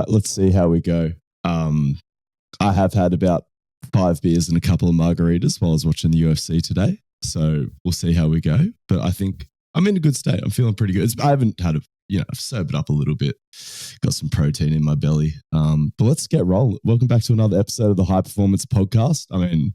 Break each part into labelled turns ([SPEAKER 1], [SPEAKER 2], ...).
[SPEAKER 1] right, let's see how we go. I have had about 5 beers and a couple of margaritas while I was watching the UFC today. So we'll see how we go. But I think I'm in a good state. I'm feeling pretty good. I haven't had I've sobered up a little bit. Got some protein in my belly. But let's get rolling. Welcome back to another episode of the High Performance Podcast. I mean,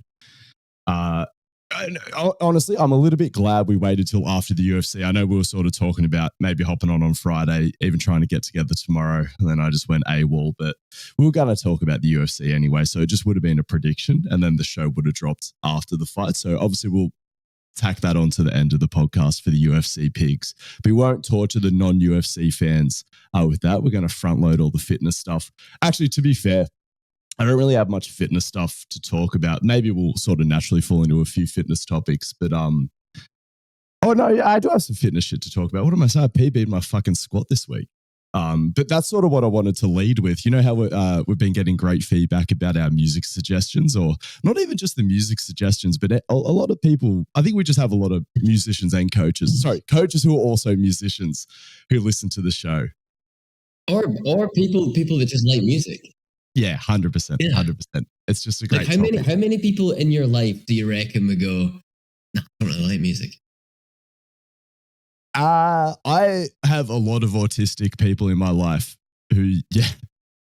[SPEAKER 1] honestly, I'm a little bit glad we waited till after the UFC. I know we were sort of talking about maybe hopping on Friday, even trying to get together tomorrow. And then I just went AWOL, but we were going to talk about the UFC anyway. So it just would have been a prediction and then the show would have dropped after the fight. So obviously we'll tack that on to the end of the podcast for the UFC pigs. But we won't torture the non-UFC fans with that. We're going to front load all the fitness stuff. Actually, to be fair, I don't really have much fitness stuff to talk about. Maybe we'll sort of naturally fall into a few fitness topics, but oh no, yeah, I do have some fitness shit to talk about. What am I saying? I PB'd my fucking squat this week. But that's sort of what I wanted to lead with. You know how we've been getting great feedback about our music suggestions, or not even just the music suggestions, but a lot of people, I think we just have a lot of musicians and coaches who are also musicians who listen to the show.
[SPEAKER 2] Or people that just like music.
[SPEAKER 1] Yeah, 100%. Yeah. 100%. It's just a great topic.
[SPEAKER 2] How many people in your life do you reckon would go, no, I don't really like music?
[SPEAKER 1] I have a lot of autistic people in my life who,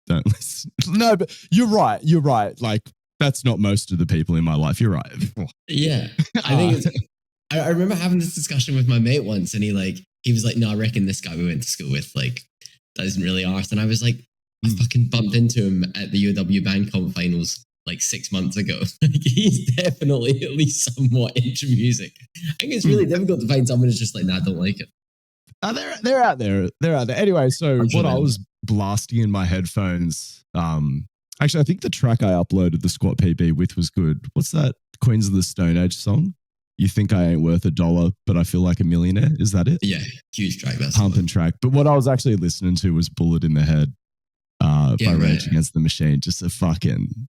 [SPEAKER 1] don't listen. No, but you're right. Like, that's not most of the people in my life. You're right.
[SPEAKER 2] Yeah. I think I remember having this discussion with my mate once, and he was like, no, I reckon this guy we went to school with, like, that isn't really art. And I was like, I fucking bumped into him at the UW band comp finals like 6 months ago. He's definitely at least somewhat into music. I think it's really difficult to find someone who's just like, nah, I don't like it.
[SPEAKER 1] They're out there. Anyway, so what I was blasting in my headphones, actually, I think the track I uploaded the squat PB with was good. What's that Queens of the Stone Age song? You think I ain't worth $1, but I feel like a millionaire. Is that it?
[SPEAKER 2] Yeah, huge track. That's
[SPEAKER 1] pumping track. But what I was actually listening to was Bullet in the Head by Rage Against the Machine. Just a fucking,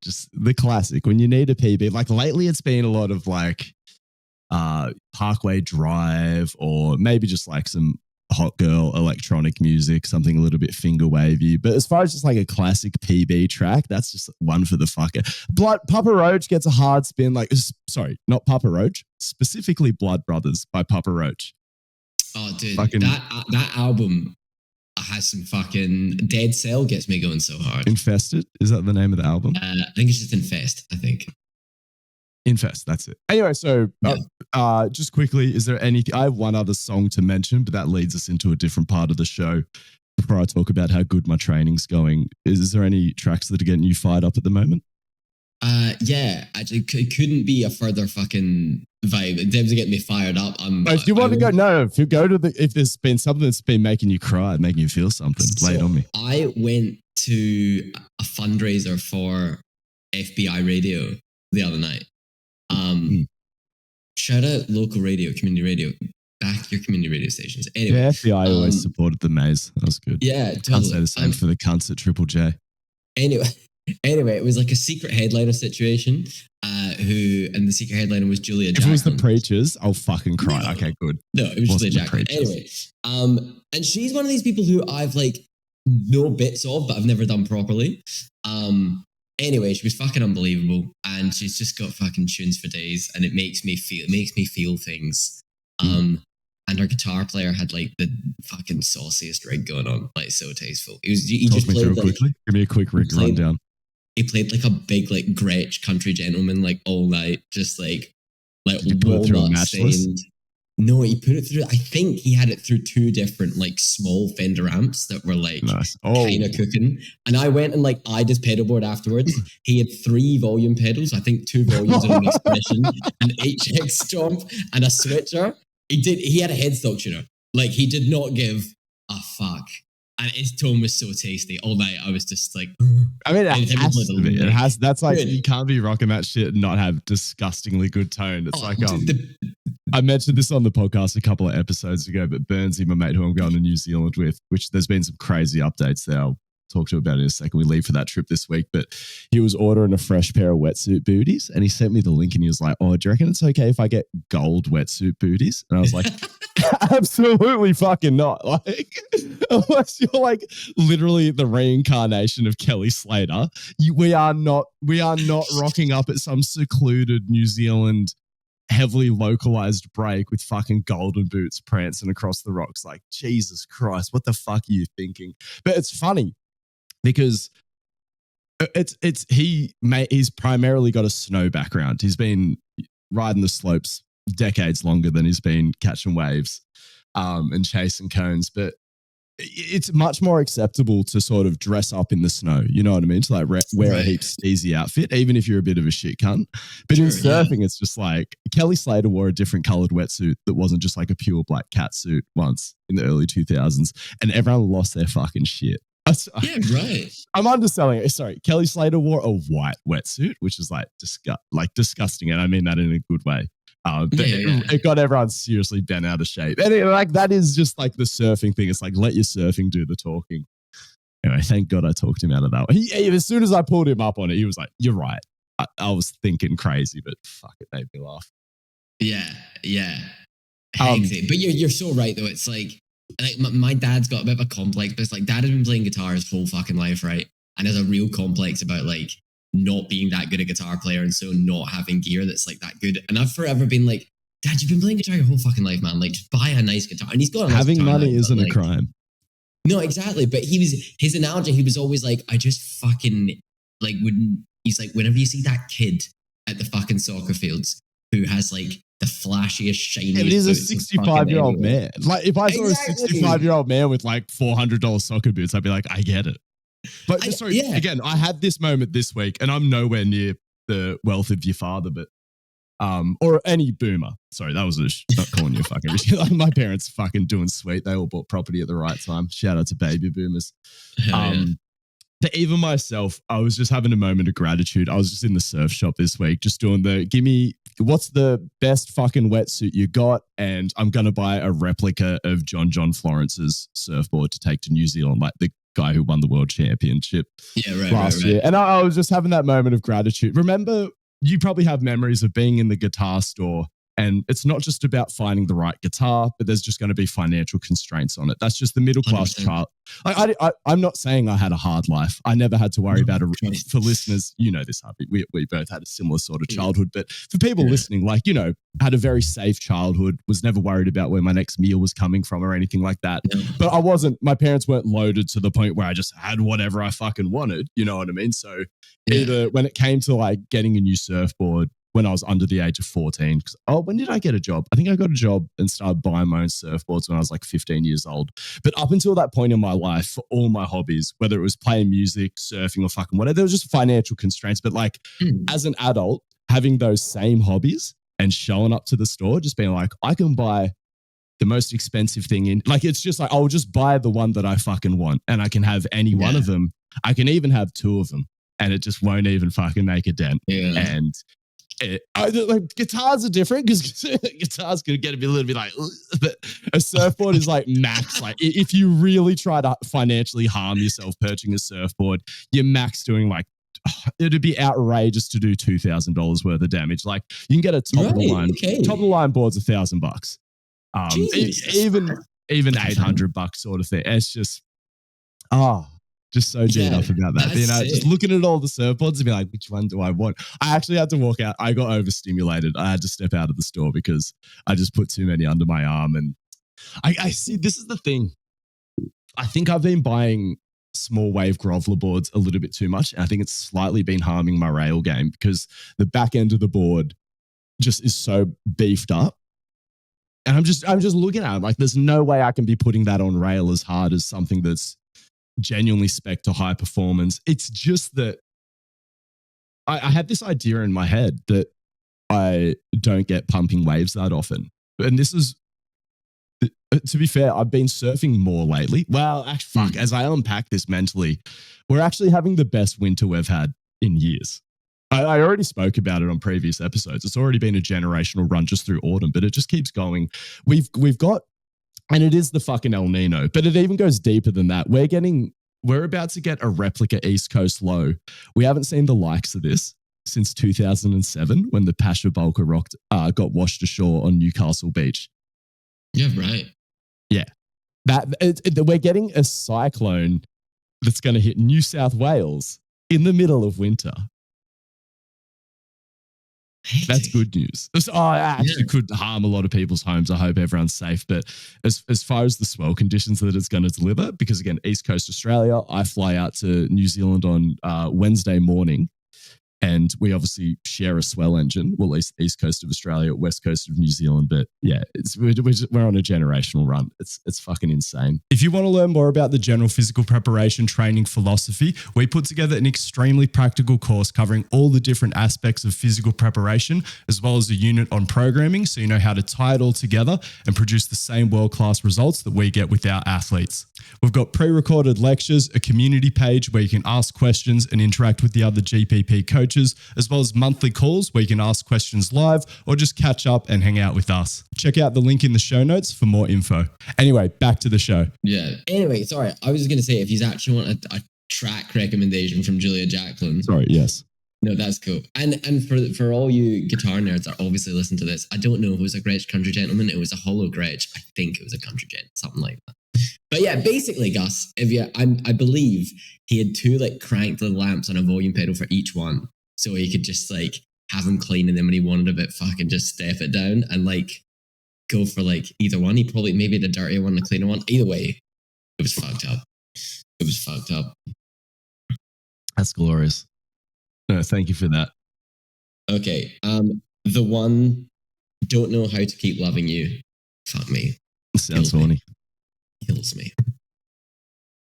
[SPEAKER 1] just the classic. When you need a PB, like lately it's been a lot of like Parkway Drive, or maybe just like some hot girl electronic music, something a little bit finger wavy. But as far as just like a classic PB track, that's just one for the fucker. Papa Roach gets a hard spin. Sorry, not Papa Roach, specifically Blood Brothers by Papa Roach.
[SPEAKER 2] Oh, dude, that album has some fucking Dead Cell gets me going so hard.
[SPEAKER 1] Infested? Is that the name of the album?
[SPEAKER 2] I think it's just Infest, I think.
[SPEAKER 1] Infest, that's it. Anyway, so just quickly, is there anything? I have one other song to mention, but that leads us into a different part of the show before I talk about how good my training's going. Is there any tracks that are getting you fired up at the moment?
[SPEAKER 2] Actually, it couldn't be a further fucking vibe. Devs are getting me fired up.
[SPEAKER 1] If you want to go, if you go to if there's been something that's been making you cry, making you feel something, lay it on me.
[SPEAKER 2] I went to a fundraiser for FBI Radio the other night. Shout out local radio, community radio. Back your community radio stations. Anyway,
[SPEAKER 1] yeah, FBI always supported the Maze. That was good.
[SPEAKER 2] Yeah, totally.
[SPEAKER 1] Can't say the same for the cunts at Triple J.
[SPEAKER 2] Anyway, it was like a secret headliner situation. And the secret headliner was Julia Jackman.
[SPEAKER 1] If it was the Preachers, I'll fucking cry. No. Okay, good.
[SPEAKER 2] No, it was Julia Jackman. Anyway, and she's one of these people who I've like no bits of, but I've never done properly. Anyway, she was fucking unbelievable, and she's just got fucking tunes for days, and it makes me feel things. And her guitar player had like the fucking sauciest rig going on, like so tasteful. He just played like,
[SPEAKER 1] quickly. Give me a quick rig rundown.
[SPEAKER 2] He played like a big like Gretsch country gentleman like all night, just like
[SPEAKER 1] Did you put it through a matchless?
[SPEAKER 2] No, he put it through. I think he had it through 2 different like small Fender amps that were like kind of cooking. And I went and like eyed his pedal board afterwards. He had 3 volume pedals. I think 2 volumes on an expression, an HX stomp, and a switcher. He had a headstock tuner. Like he did not give a fuck. And his tone was so tasty. All night I was just like,
[SPEAKER 1] I mean, it has. That's like, you can't be rocking that shit and not have disgustingly good tone. It's I mentioned this on the podcast a couple of episodes ago, but Burnsy, my mate who I'm going to New Zealand with, which there's been some crazy updates there. I'll talk to you about it in a second. We leave for that trip this week, but he was ordering a fresh pair of wetsuit booties and he sent me the link and he was like, oh, do you reckon it's okay if I get gold wetsuit booties? And I was like, Absolutely fucking not. Like, unless you're like literally the reincarnation of Kelly Slater, we are not rocking up at some secluded New Zealand heavily localized break with fucking golden boots prancing across the rocks. Like, Jesus Christ, what the fuck are you thinking? But it's funny because he's primarily got a snow background. He's been riding the slopes decades longer than he's been catching waves and chasing cones. But it's much more acceptable to sort of dress up in the snow. You know what I mean? To like wear a heap steezy outfit, even if you're a bit of a shit cunt. But in surfing, it's just like Kelly Slater wore a different colored wetsuit that wasn't just like a pure black cat suit once in the early 2000s, and everyone lost their fucking shit.
[SPEAKER 2] Yeah, right.
[SPEAKER 1] I'm underselling it. Sorry, Kelly Slater wore a white wetsuit, which is like disgusting, and I mean that in a good way. It got everyone seriously bent out of shape. And like that is just like the surfing thing. It's like, let your surfing do the talking. Anyway, thank God I talked him out of that one. As soon as I pulled him up on it, he was like, you're right. I was thinking crazy, but fuck, it made me laugh.
[SPEAKER 2] Yeah. But you're so right though. It's like my dad's got a bit of a complex, but it's like dad has been playing guitar his whole fucking life, right? And there's a real complex about like not being that good a guitar player and so not having gear that's like that good. And I've forever been like, Dad, you've been playing guitar your whole fucking life, man. Like, just buy a nice guitar. And he's got a nice
[SPEAKER 1] having
[SPEAKER 2] guitar
[SPEAKER 1] money
[SPEAKER 2] now,
[SPEAKER 1] isn't a crime.
[SPEAKER 2] No, exactly. But his analogy, he was always like, I just fucking like he's like, whenever you see that kid at the fucking soccer fields who has like the flashiest, shiniest.
[SPEAKER 1] It is a 65-year-old man. Like if I saw a 65-year-old man with like $400 soccer boots, I'd be like, I get it. But again, I had this moment this week, and I'm nowhere near the wealth of your father, but or any boomer. Sorry, that was not calling you a fucking rich. Like my parents fucking doing sweet. They all bought property at the right time. Shout out to baby boomers. But even myself, I was just having a moment of gratitude. I was just in the surf shop this week, just doing what's the best fucking wetsuit you got? And I'm going to buy a replica of John Florence's surfboard to take to New Zealand, like the guy who won the world championship last year. And I was just having that moment of gratitude. Remember, you probably have memories of being in the guitar store, and it's not just about finding the right guitar, but there's just going to be financial constraints on it. That's just the middle class child. I'm not saying I had a hard life. I never had to worry about it. For listeners, you know this, Harvey. We both had a similar sort of childhood. But for people listening, like, you know, had a very safe childhood, was never worried about where my next meal was coming from or anything like that. But my parents weren't loaded to the point where I just had whatever I fucking wanted. You know what I mean? So either when it came to like getting a new surfboard, when I was under the age of 14. When did I get a job? I think I got a job and started buying my own surfboards when I was like 15 years old. But up until that point in my life, for all my hobbies, whether it was playing music, surfing, or fucking whatever, there was just financial constraints. But like as an adult, having those same hobbies and showing up to the store, just being like, I can buy the most expensive thing in, like, it's just like, I'll just buy the one that I fucking want and I can have any one of them. I can even have two of them and it just won't even fucking make a dent. And guitars are different because guitars can get a little bit like, but a surfboard is like max. Like if you really try to financially harm yourself purchasing a surfboard, you're max doing like, it'd be outrageous to do $2,000 worth of damage. Like you can get a top of the line board's $1,000. Even $800 sort of thing. It's just just so G'd up about that. You know, just looking at all the surfboards and be like, which one do I want? I actually had to walk out. I got overstimulated. I had to step out of the store because I just put too many under my arm. And I see, this is the thing. I think I've been buying small wave groveler boards a little bit too much. And I think it's slightly been harming my rail game because the back end of the board just is so beefed up. And I'm just looking at it like, there's no way I can be putting that on rail as hard as something that's genuinely spec to high performance. It's just that I had this idea in my head that I don't get pumping waves that often. And this is, to be fair, I've been surfing more lately. Well, actually, as I unpack this mentally, we're actually having the best winter we've had in years. I already spoke about it on previous episodes. It's already been a generational run just through autumn, but it just keeps going. We've got, and it is the fucking El Nino, but it even goes deeper than that. We're about to get a replica East Coast low. We haven't seen the likes of this since 2007 when the Pasha Bulker got washed ashore on Newcastle Beach.
[SPEAKER 2] Yeah, right.
[SPEAKER 1] Yeah. We're getting a cyclone that's going to hit New South Wales in the middle of winter. That's good news. It actually could harm a lot of people's homes. I hope everyone's safe. But as far as the swell conditions that it's going to deliver, because again, East Coast Australia, I fly out to New Zealand on Wednesday morning. And we obviously share a swell engine, well, East Coast of Australia, West Coast of New Zealand. But yeah, we're on a generational run. It's fucking insane. If you want to learn more about the general physical preparation training philosophy, we put together an extremely practical course covering all the different aspects of physical preparation, as well as a unit on programming, so you know how to tie it all together and produce the same world-class results that we get with our athletes. We've got pre-recorded lectures, a community page where you can ask questions and interact with the other GPP coaches, as well as monthly calls where you can ask questions live or just catch up and hang out with us. Check out the link in the show notes for more info. Anyway, back to the show.
[SPEAKER 2] Yeah. Anyway, sorry. I was just going to say, if you actually want a track recommendation from Julia Jacqueline.
[SPEAKER 1] Sorry, yes.
[SPEAKER 2] No, that's cool. And for all you guitar nerds that obviously listen to this, I don't know if it was a Gretsch Country Gentleman. It was a hollow Gretsch. I think it was a Country Gent, something like that. But yeah, basically, Gus, I believe he had two like cranked little lamps on a volume pedal for each one. So he could just like have them clean, and then when he wanted a bit fucking just step it down and like go for like either one. He probably maybe the dirtier one, the cleaner one. Either way, it was fucked up. It was fucked up.
[SPEAKER 1] That's glorious. No, thank you for that.
[SPEAKER 2] Okay. The one, don't know how to keep loving you. Fuck me.
[SPEAKER 1] Sounds horny.
[SPEAKER 2] Kills me.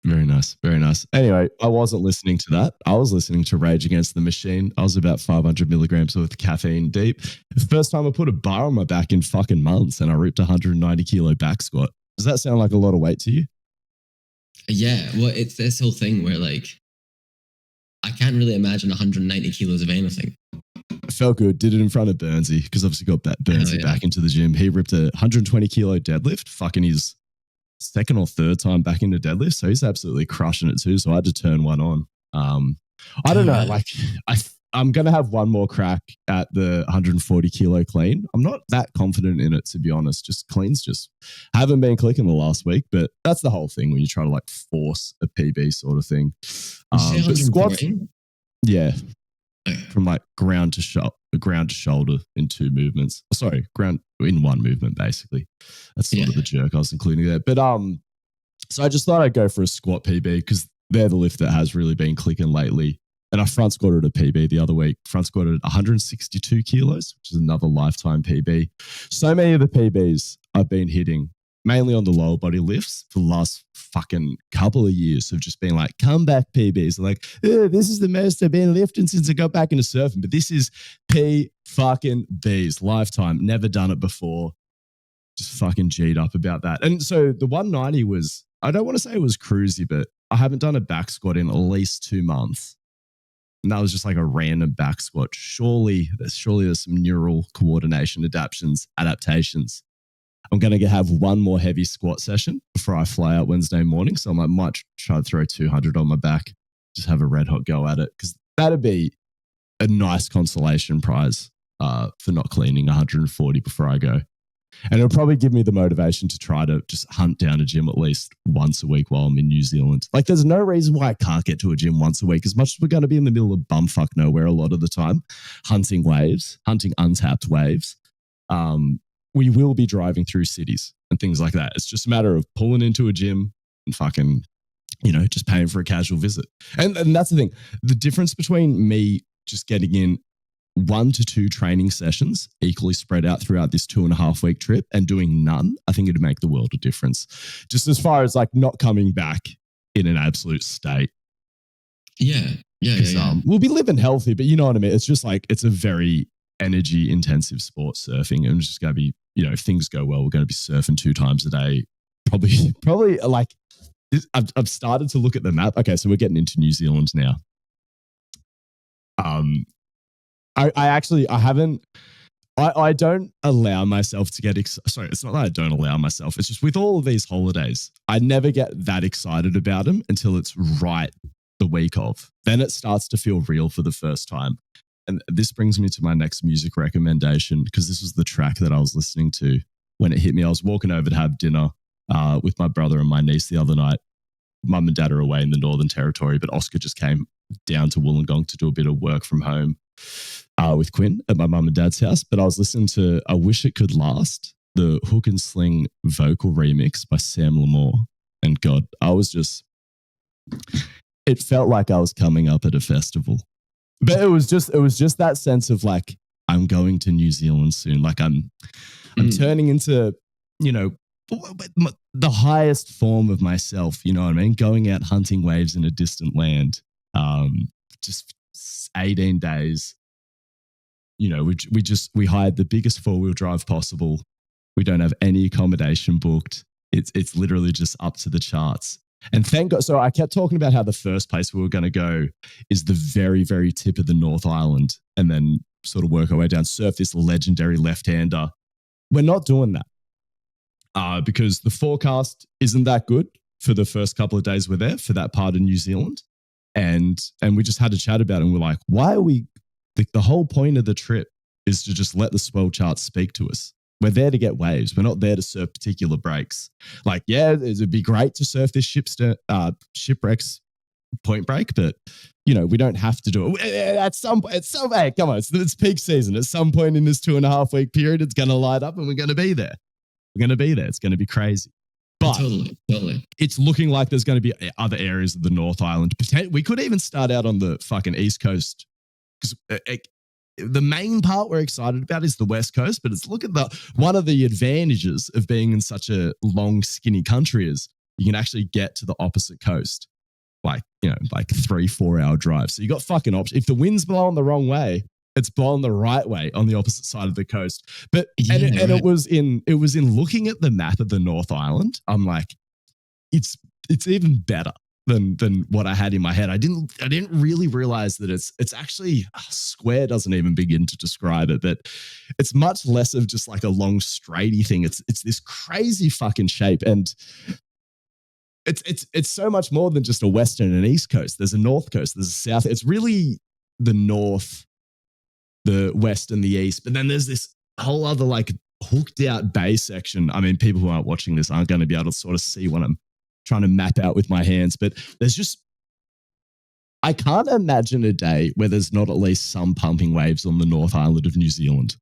[SPEAKER 1] Very nice. Very nice. Anyway, I wasn't listening to that. I was listening to Rage Against the Machine. I was about 500 milligrams of caffeine deep. The first time I put a bar on my back in fucking months, and I ripped a 190 kilo back squat. Does that sound like a lot of weight to you?
[SPEAKER 2] Yeah. Well, it's this whole thing where like, I can't really imagine 190 kilos of anything.
[SPEAKER 1] It felt good. Did it in front of Burnsy, because obviously got that Burnsy back into the gym. He ripped a 120 kilo deadlift, fucking his second or third time back into deadlift. So he's absolutely crushing it too. So I had to turn one on. I don't know. Like I'm going to have one more crack at the 140 kilo clean. I'm not that confident in it, to be honest. Just cleans just haven't been clicking the last week, but that's the whole thing when you try to like force a PB sort of thing. But squats, yeah, from like ground to shoulder in two movements. Sorry, ground in one movement, basically. That's sort of the jerk I was including there. But so I just thought I'd go for a squat PB because they're the lift that has really been clicking lately. And I front squatted a PB the other week. Front squatted 162 kilos, which is another lifetime PB. So many of the PBs I've been hitting, mainly on the lower body lifts for the last fucking couple of years, have just been like comeback PBs. Like, this is the most I've been lifting since I got back into surfing. But this is fucking B's, lifetime. Never done it before. Just fucking G'd up about that. And so the 190 was, I don't want to say it was cruisy, but I haven't done a back squat in at least 2 months. And that was just like a random back squat. Surely there's some neural coordination adaptations. I'm going to have one more heavy squat session before I fly out Wednesday morning. So I might try to throw 200 on my back, just have a red hot go at it, because that'd be a nice consolation prize for not cleaning 140 before I go. And it'll probably give me the motivation to try to just hunt down a gym at least once a week while I'm in New Zealand. Like, there's no reason why I can't get to a gym once a week, as much as we're going to be in the middle of bumfuck nowhere a lot of the time, hunting untapped waves. We will be driving through cities and things like that. It's just a matter of pulling into a gym and fucking, just paying for a casual visit. And that's the thing. The difference between me just getting in 1 to 2 training sessions equally spread out throughout this 2.5 week trip and doing none, I think it'd make the world a difference. Just as far as like not coming back in an absolute state.
[SPEAKER 2] Yeah.
[SPEAKER 1] We'll be living healthy, but you know what I mean? It's just like, it's a very energy intensive sport, surfing. And it's just going to be, if things go well, we're going to be surfing 2 times a day. Probably like, I've started to look at the map. Okay, so we're getting into New Zealand now. I don't allow myself to get sorry, it's not that I don't allow myself. It's just with all of these holidays, I never get that excited about them until it's right the week of. Then it starts to feel real for the first time. And this brings me to my next music recommendation, because this was the track that I was listening to when it hit me. I was walking over to have dinner with my brother and my niece the other night. Mum and dad are away in the Northern Territory, but Oscar just came down to Wollongong to do a bit of work from home with Quinn at my mum and dad's house. But I was listening to I Wish It Could Last, the Hook and Sling vocal remix by Sam Lamore. And God, I was just, it felt like I was coming up at a festival. But it was just that sense of like, I'm going to New Zealand soon. Like I'm turning into, you know, the highest form of myself, you know what I mean? Going out hunting waves in a distant land. Just 18 days. You know, we hired the biggest 4-wheel drive possible. We don't have any accommodation booked. It's literally just up to the charts. And thank God. So I kept talking about how the first place we were going to go is the very, very tip of the North Island, and then sort of work our way down, surf this legendary left-hander. We're not doing that because the forecast isn't that good for the first couple of days we're there for that part of New Zealand. And we just had a chat about it, and we're like, why are we, the whole point of the trip is to just let the swell charts speak to us. We're there to get waves. We're not there to surf particular breaks. Like, yeah, it'd be great to surf this shipwrecks point break, but you know, we don't have to do it. At some hey, come on, it's peak season. At some point in this 2.5 week period, it's going to light up and we're going to be there. We're going to be there. It's going to be crazy. But
[SPEAKER 2] totally.
[SPEAKER 1] It's looking like there's going to be other areas of the North Island. We could even start out on the fucking East Coast, because the main part we're excited about is the West Coast. But it's one of the advantages of being in such a long, skinny country is you can actually get to the opposite coast, like 3-4 hour drive. So you got fucking options. If the wind's blowing the wrong way, it's blowing the right way on the opposite side of the coast. But it was in looking at the map of the North Island, I'm like, it's even better than what I had in my head. I didn't really realize that it's actually, square doesn't even begin to describe it, but it's much less of just like a long straighty thing. It's this crazy fucking shape, and it's so much more than just a western and east coast. There's a north coast, there's a south. It's really the north, the west, and the east. But then there's this whole other like hooked out bay section. I mean, people who aren't watching this aren't going to be able to sort of see what I'm trying to map out with my hands, but I can't imagine a day where there's not at least some pumping waves on the North Island of New Zealand.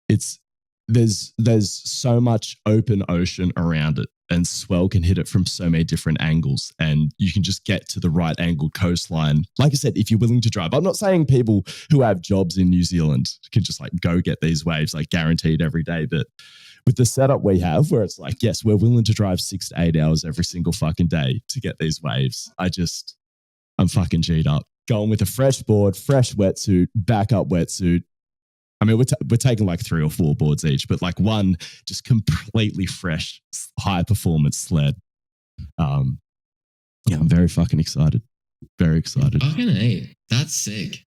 [SPEAKER 1] There's so much open ocean around it, and swell can hit it from so many different angles, and you can just get to the right angled coastline. Like I said, if you're willing to drive. I'm not saying people who have jobs in New Zealand can just like go get these waves like guaranteed every day, but with the setup we have where it's like, yes, we're willing to drive 6 to 8 hours every single fucking day to get these waves. I'm fucking G'd up. Going with a fresh board, fresh wetsuit, backup wetsuit. I mean, we're taking like 3 or 4 boards each, but like one just completely fresh, high performance sled. I'm very fucking excited. Very excited.
[SPEAKER 2] Fucking A. That's sick.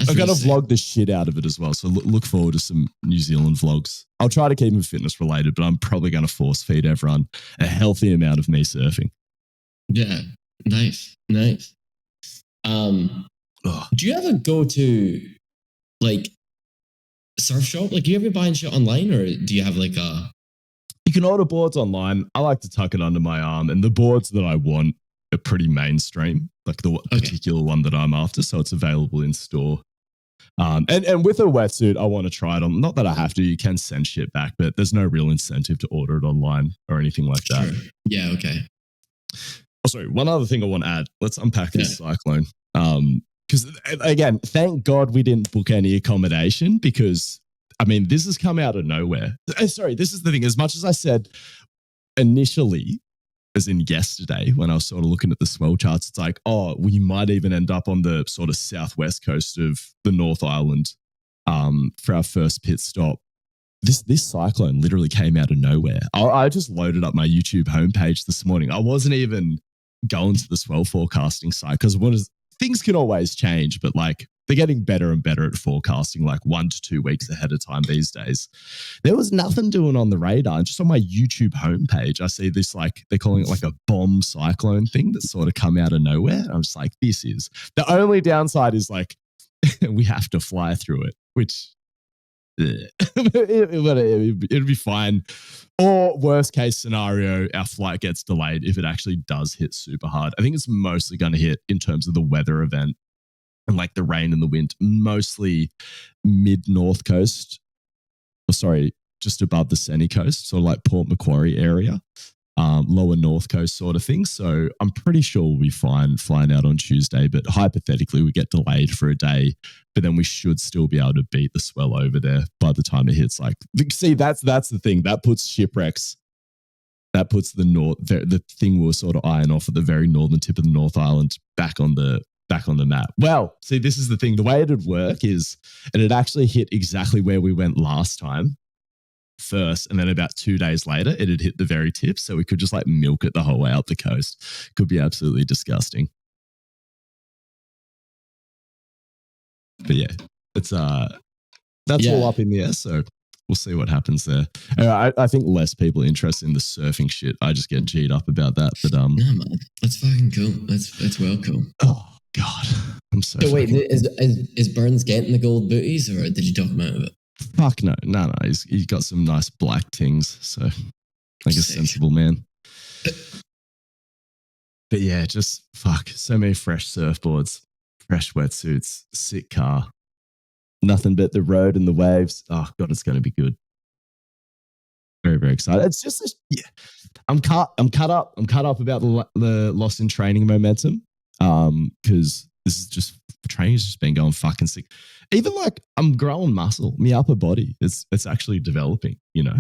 [SPEAKER 1] I'm going to vlog the shit out of it as well. So look forward to some New Zealand vlogs. I'll try to keep them fitness related, but I'm probably going to force feed everyone a healthy amount of me surfing.
[SPEAKER 2] Yeah. Nice. Do you ever go to like surf shop? Like, do you ever buy shit online, or do you have like a...
[SPEAKER 1] You can order boards online. I like to tuck it under my arm, and the boards that I want are pretty mainstream, like the particular one that I'm after. So it's available in store. And with a wetsuit, I want to try it on. Not that I have to. You can send shit back, but there's no real incentive to order it online or anything like that.
[SPEAKER 2] Sure. Yeah. Okay.
[SPEAKER 1] Oh, sorry. One other thing I want to add. Let's unpack this cyclone. Because again, thank God we didn't book any accommodation, because I mean, this has come out of nowhere. Sorry, this is the thing. As much as I said initially, as in yesterday, when I was sort of looking at the swell charts, it's like, oh, we might even end up on the sort of southwest coast of the North Island for our first pit stop. This cyclone literally came out of nowhere. I just loaded up my YouTube homepage this morning. I wasn't even going to the swell forecasting site, because things can always change, but like they're getting better and better at forecasting like 1 to 2 weeks ahead of time these days. There was nothing doing on the radar. And just on my YouTube homepage, I see this, like, they're calling it like a bomb cyclone thing that's sort of come out of nowhere. I'm just like, this is the only downside is like, we have to fly through it, which it'll be fine. Or worst case scenario, our flight gets delayed if it actually does hit super hard. I think it's mostly going to hit in terms of the weather event and like the rain and the wind, mostly mid-north coast. Oh, sorry, just above the Sunny Coast, sort of like Port Macquarie area, lower north coast sort of thing. So I'm pretty sure we'll be fine flying out on Tuesday, but hypothetically we get delayed for a day, but then we should still be able to beat the swell over there by the time it hits. Like, see, that's the thing that puts shipwrecks. That puts the thing we'll sort of iron off at the very northern tip of the North Island back on the map. Well, see, this is the thing. The way it'd work is it'd actually hit exactly where we went last time first, and then about 2 days later, it'd hit the very tip. So we could just like milk it the whole way up the coast. Could be absolutely disgusting. But yeah, it's that's all up in the air. So we'll see what happens there. I think less people interested in the surfing shit. I just get G'd up about that. But
[SPEAKER 2] no, man, that's fucking cool. That's well cool.
[SPEAKER 1] Oh God, I'm so.
[SPEAKER 2] Wait, is Burns getting the gold booties, or did you talk him out of it?
[SPEAKER 1] Fuck no. He's got some nice black tings, so like a sensible man. But yeah, just fuck. So many fresh surfboards, fresh wetsuits, sick car. Nothing but the road and the waves. Oh God, it's going to be good. Very, very excited. It's just yeah. I'm cut up about the loss in training momentum. Because this is just training has just been going fucking sick. Even like I'm growing muscle, my upper body. It's actually developing. You know,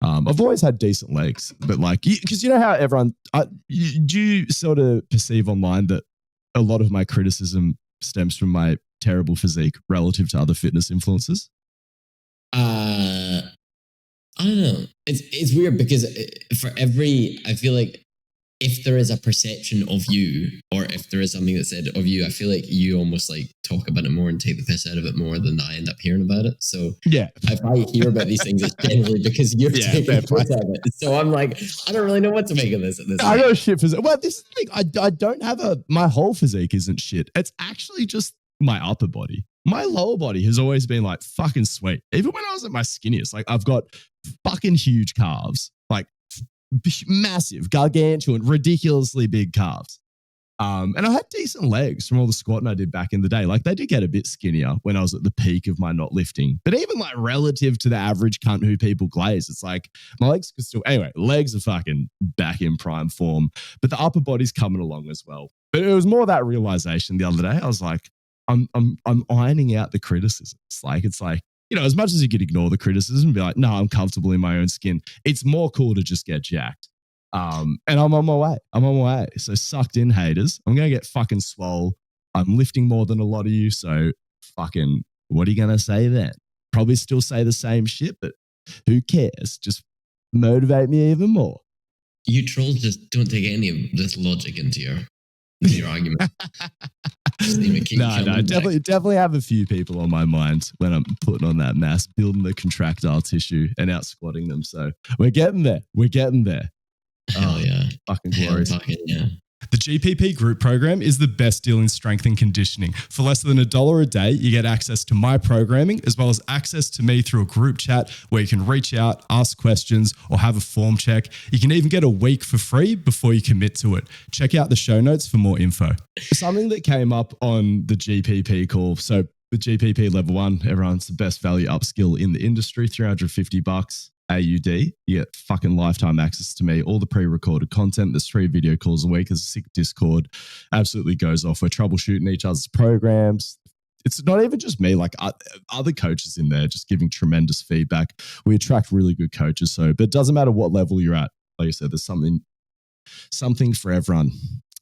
[SPEAKER 1] I've always had decent legs, but like because you know how everyone. Do you sort of perceive online that a lot of my criticism stems from my terrible physique relative to other fitness influencers?
[SPEAKER 2] I don't know. It's weird because I feel like if there is a perception of you, or if there is something that's said of you, I feel like you almost like talk about it more and take the piss out of it more than I end up hearing about it. So
[SPEAKER 1] yeah,
[SPEAKER 2] if I hear about these things, it's generally because you're taking the piss out of it. So I'm like, I don't really know what to make of this.
[SPEAKER 1] I got a shit physique. Well, this is the thing. I don't have my whole physique isn't shit. It's actually just my upper body. My lower body has always been like fucking sweet. Even when I was at my skinniest, like I've got fucking huge calves, like massive, gargantuan, ridiculously big calves. And I had decent legs from all the squatting I did back in the day. Like they did get a bit skinnier when I was at the peak of my not lifting. But even like relative to the average cunt who people glaze, it's like my legs could still, anyway, legs are fucking back in prime form, but the upper body's coming along as well. But it was more that realization the other day. I was like, I'm ironing out the criticisms. It's like, you know, as much as you could ignore the criticism and be like, no, I'm comfortable in my own skin. It's more cool to just get jacked. And I'm on my way. So sucked in, haters. I'm going to get fucking swole. I'm lifting more than a lot of you. So fucking, what are you going to say then? Probably still say the same shit, but who cares? Just motivate me even more.
[SPEAKER 2] You trolls just don't take any of this logic into your argument.
[SPEAKER 1] No, definitely have a few people on my mind when I'm putting on that mass, building the contractile tissue and out squatting them. So we're getting there.
[SPEAKER 2] Hell yeah.
[SPEAKER 1] Fucking glorious.
[SPEAKER 2] Yeah.
[SPEAKER 3] The GPP group program is the best deal in strength and conditioning. For less than $1 a day, you get access to my programming as well as access to me through a group chat where you can reach out, ask questions, or have a form check. You can even get a week for free before you commit to it. Check out the show notes for more info.
[SPEAKER 1] Something that came up on the GPP call. So the GPP level 1, everyone's the best value upskill in the industry, $350. AUD, you get fucking lifetime access to me, all the pre-recorded content. There's 3 video calls a week. There's a sick Discord. Absolutely goes off. We're troubleshooting each other's programs. It's not even just me, like other coaches in there just giving tremendous feedback. We attract really good coaches. So, but it doesn't matter what level you're at. Like I said, there's something for everyone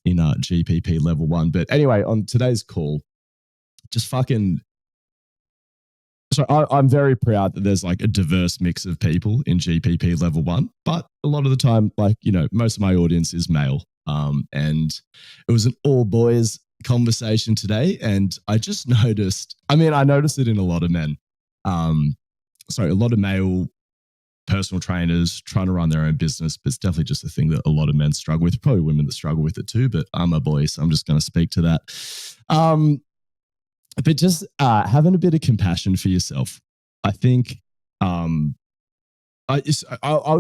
[SPEAKER 1] in GPP level 1. But anyway, on today's call, just fucking... So I'm very proud that there's like a diverse mix of people in GPP level 1, but a lot of the time, like, you know, most of my audience is male. And it was an all boys conversation today. And I just noticed, I noticed it in a lot of men. A lot of male personal trainers trying to run their own business, but it's definitely just a thing that a lot of men struggle with, probably women that struggle with it too, but I'm a boy, so I'm just going to speak to that. But just having a bit of compassion for yourself. I think I'll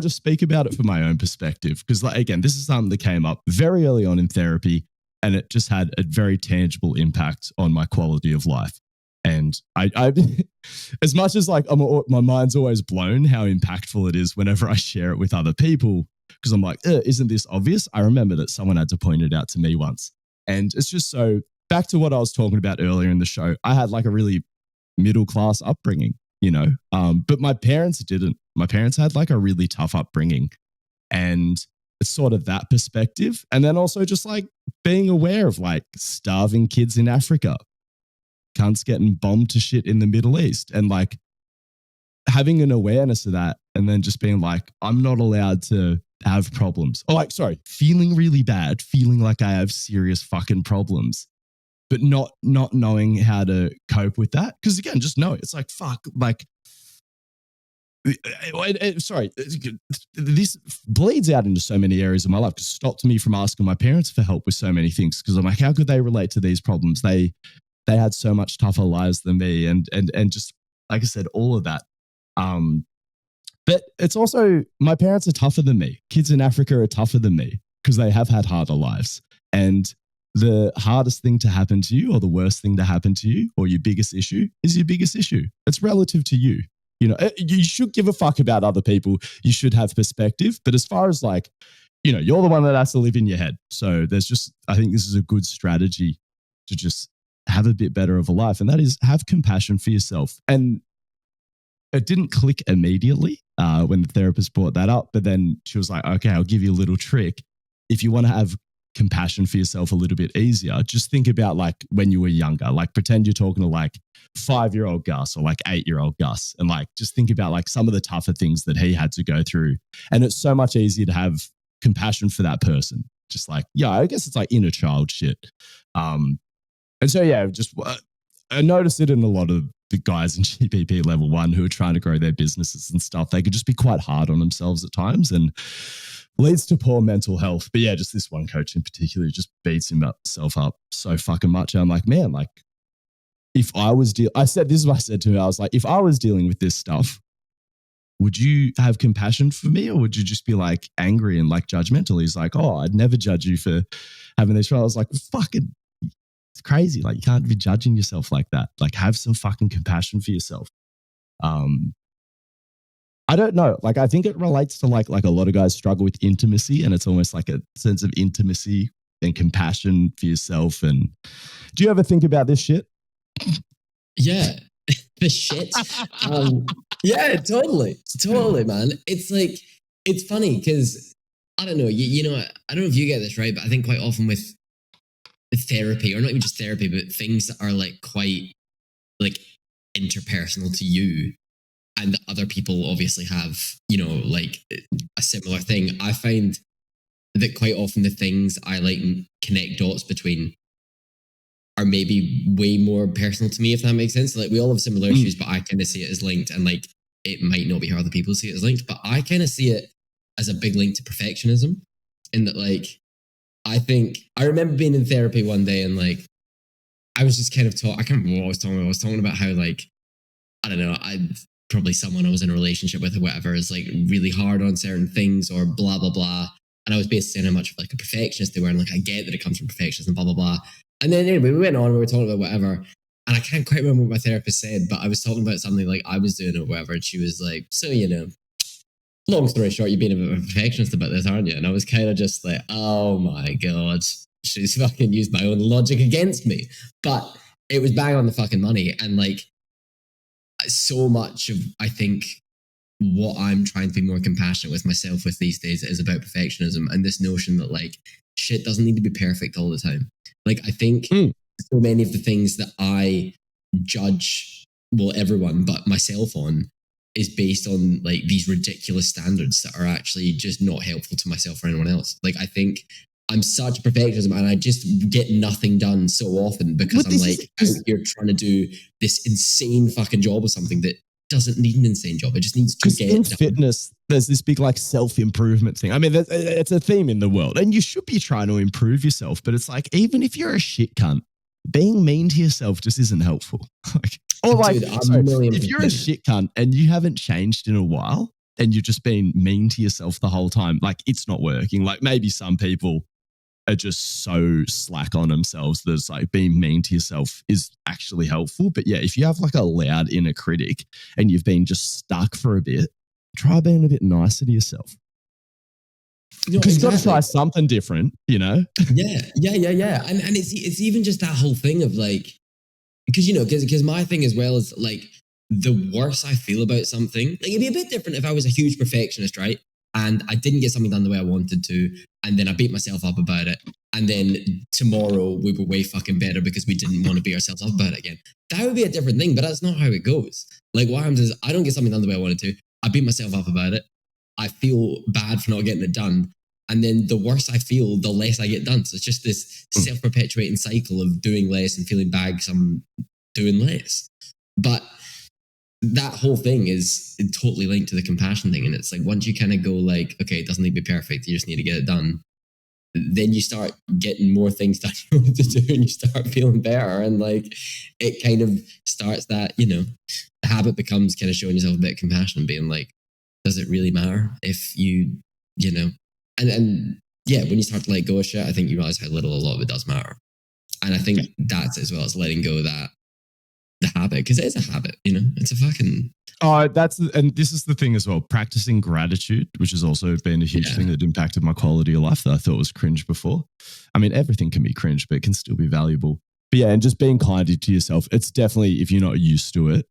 [SPEAKER 1] just speak about it from my own perspective because, like, again, this is something that came up very early on in therapy, and it just had a very tangible impact on my quality of life. And I as much as like my mind's always blown how impactful it is whenever I share it with other people, because I'm like, isn't this obvious? I remember that someone had to point it out to me once, and it's just so back to what I was talking about earlier in the show. I had like a really middle class upbringing, but my parents didn't. My parents had like a really tough upbringing, and it's sort of that perspective. And then also just like being aware of like starving kids in Africa, cunts getting bombed to shit in the Middle East, and like having an awareness of that, and then just being like, I'm not allowed to have problems. Or like, sorry, feeling really bad, feeling like I have serious fucking problems, but not knowing how to cope with that. Because again, just know it's like, fuck, like, sorry, this bleeds out into so many areas of my life. Because it stopped me from asking my parents for help with so many things. Because I'm like, how could they relate to these problems? They had so much tougher lives than me, and just like I said, all of that. But it's also my parents are tougher than me. Kids in Africa are tougher than me because they have had harder lives. And the hardest thing to happen to you, or the worst thing to happen to you, or your biggest issue is your biggest issue. It's relative to you. You should give a fuck about other people. You should have perspective. But as far as like, you're the one that has to live in your head. So I think this is a good strategy to just have a bit better of a life. And that is have compassion for yourself. And it didn't click immediately when the therapist brought that up. But then she was like, okay, I'll give you a little trick. If you want to have compassion for yourself a little bit easier, just think about like when you were younger, like pretend you're talking to like 5-year-old Gus or like 8-year-old Gus, and like just think about like some of the tougher things that he had to go through. And it's so much easier to have compassion for that person. Just like, yeah, I guess it's like inner child shit. And so, yeah, just I noticed it in a lot of the guys in GPP level 1 who are trying to grow their businesses and stuff. They could just be quite hard on themselves at times, and leads to poor mental health. But yeah, just this one coach in particular just beats himself up so fucking much. And I'm like, man, like if I was I said, this is what I said to him. I was like, if I was dealing with this stuff, would you have compassion for me, or would you just be like angry and like judgmental? He's like, oh, I'd never judge you for having this. I was like, fucking, it's crazy. Like you can't be judging yourself like that. Like have some fucking compassion for yourself. I don't know. Like, I think it relates to like a lot of guys struggle with intimacy, and it's almost like a sense of intimacy and compassion for yourself. And do you ever think about this shit?
[SPEAKER 2] Yeah, the shit. Yeah, totally, man. It's like, it's funny because I don't know. I don't know if you get this right, but I think quite often with therapy, or not even just therapy, but things that are like quite like interpersonal to you, and other people obviously have, like a similar thing. I find that quite often the things I like connect dots between are maybe way more personal to me, if that makes sense. Like we all have similar issues, but I kind of see it as linked, and like it might not be how other people see it as linked, but I kind of see it as a big link to perfectionism. In that, like, I remember being in therapy one day, and like I was just kind of I can't remember what I was talking about. I was talking about how, like, I don't know, probably someone I was in a relationship with or whatever is like really hard on certain things, or blah, blah, blah. And I was basically saying how much of like a perfectionist they were. And like, I get that it comes from perfectionism, blah, blah, blah. And then anyway, we went on, we were talking about whatever. And I can't quite remember what my therapist said, but I was talking about something like I was doing or whatever. And she was like, so, long story short, you're being a bit of a perfectionist about this, aren't you? And I was kind of just like, oh my God, she's fucking used my own logic against me. But it was bang on the fucking money. And like, so much of, I think, what I'm trying to be more compassionate with myself with these days is about perfectionism, and this notion that like shit doesn't need to be perfect all the time. Like I think so many of the things that I judge, well, everyone but myself on, is based on like these ridiculous standards that are actually just not helpful to myself or anyone else. Like I think I'm such a perfectionism, and I just get nothing done so often because I'm like out here trying to do this insane fucking job or something that doesn't need an insane job. It just needs to get
[SPEAKER 1] in
[SPEAKER 2] done.
[SPEAKER 1] Fitness, there's this big like self-improvement thing. I mean, it's a theme in the world, and you should be trying to improve yourself. But it's like, even if you're a shit cunt, being mean to yourself just isn't helpful. Like, Or like,
[SPEAKER 2] Dude,
[SPEAKER 1] if you're a shit cunt and you haven't changed in a while and you've just been mean to yourself the whole time, like it's not working. Like maybe some people are just so slack on themselves that it's like being mean to yourself is actually helpful. But yeah, if you have like a loud inner critic and you've been just stuck for a bit, try being a bit nicer to yourself. Because you've got to try something different, you know?
[SPEAKER 2] Yeah. And it's even just that whole thing of like, because my thing as well is like, the worse I feel about something, like it'd be a bit different if I was a huge perfectionist, right? And I didn't get something done the way I wanted to, and then I beat myself up about it. And then tomorrow we were way fucking better because we didn't want to beat ourselves up about it again. That would be a different thing, but that's not how it goes. Like what happens is I don't get something done the way I wanted to. I beat myself up about it. I feel bad for not getting it done. And then the worse I feel, the less I get done. So it's just this self-perpetuating cycle of doing less and feeling bad because I'm doing less. But that whole thing is totally linked to the compassion thing. And it's like, once you kind of go like, okay, it doesn't need to be perfect. You just need to get it done. Then you start getting more things that you want to do and you start feeling better. And like, it kind of starts that, the habit becomes kind of showing yourself a bit of compassion and being like, does it really matter if and yeah, when you start to let go of shit, I think you realize how little a lot of it does matter. And I think that's as well as letting go of that, the habit, because it is a habit, it's a fucking...
[SPEAKER 1] and this is the thing as well, practicing gratitude, which has also been a huge thing that impacted my quality of life that I thought was cringe before. I mean, everything can be cringe, but it can still be valuable. But yeah, and just being kind to yourself, it's definitely, if you're not used to it,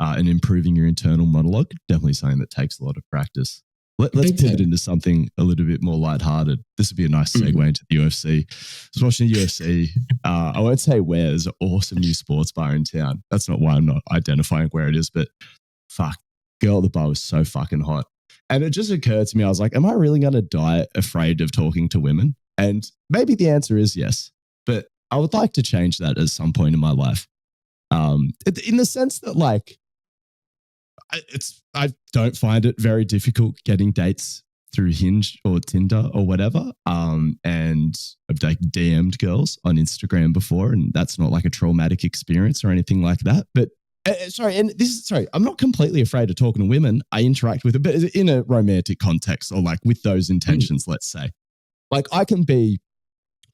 [SPEAKER 1] and improving your internal monologue, definitely something that takes a lot of practice. Let's pivot into something a little bit more lighthearted. This would be a nice segue into the UFC. I was watching the UFC. I won't say where. There's an awesome new sports bar in town. That's not why I'm not identifying where it is, but fuck, girl at the bar was so fucking hot. And it just occurred to me, I was like, am I really going to die afraid of talking to women? And maybe the answer is yes, but I would like to change that at some point in my life. In the sense that like, I don't find it very difficult getting dates through Hinge or Tinder or whatever. And I've like DM'd girls on Instagram before, and that's not like a traumatic experience or anything like that. But I'm not completely afraid of talking to women. I interact with it, but in a romantic context or like with those intentions, let's say. Like I can be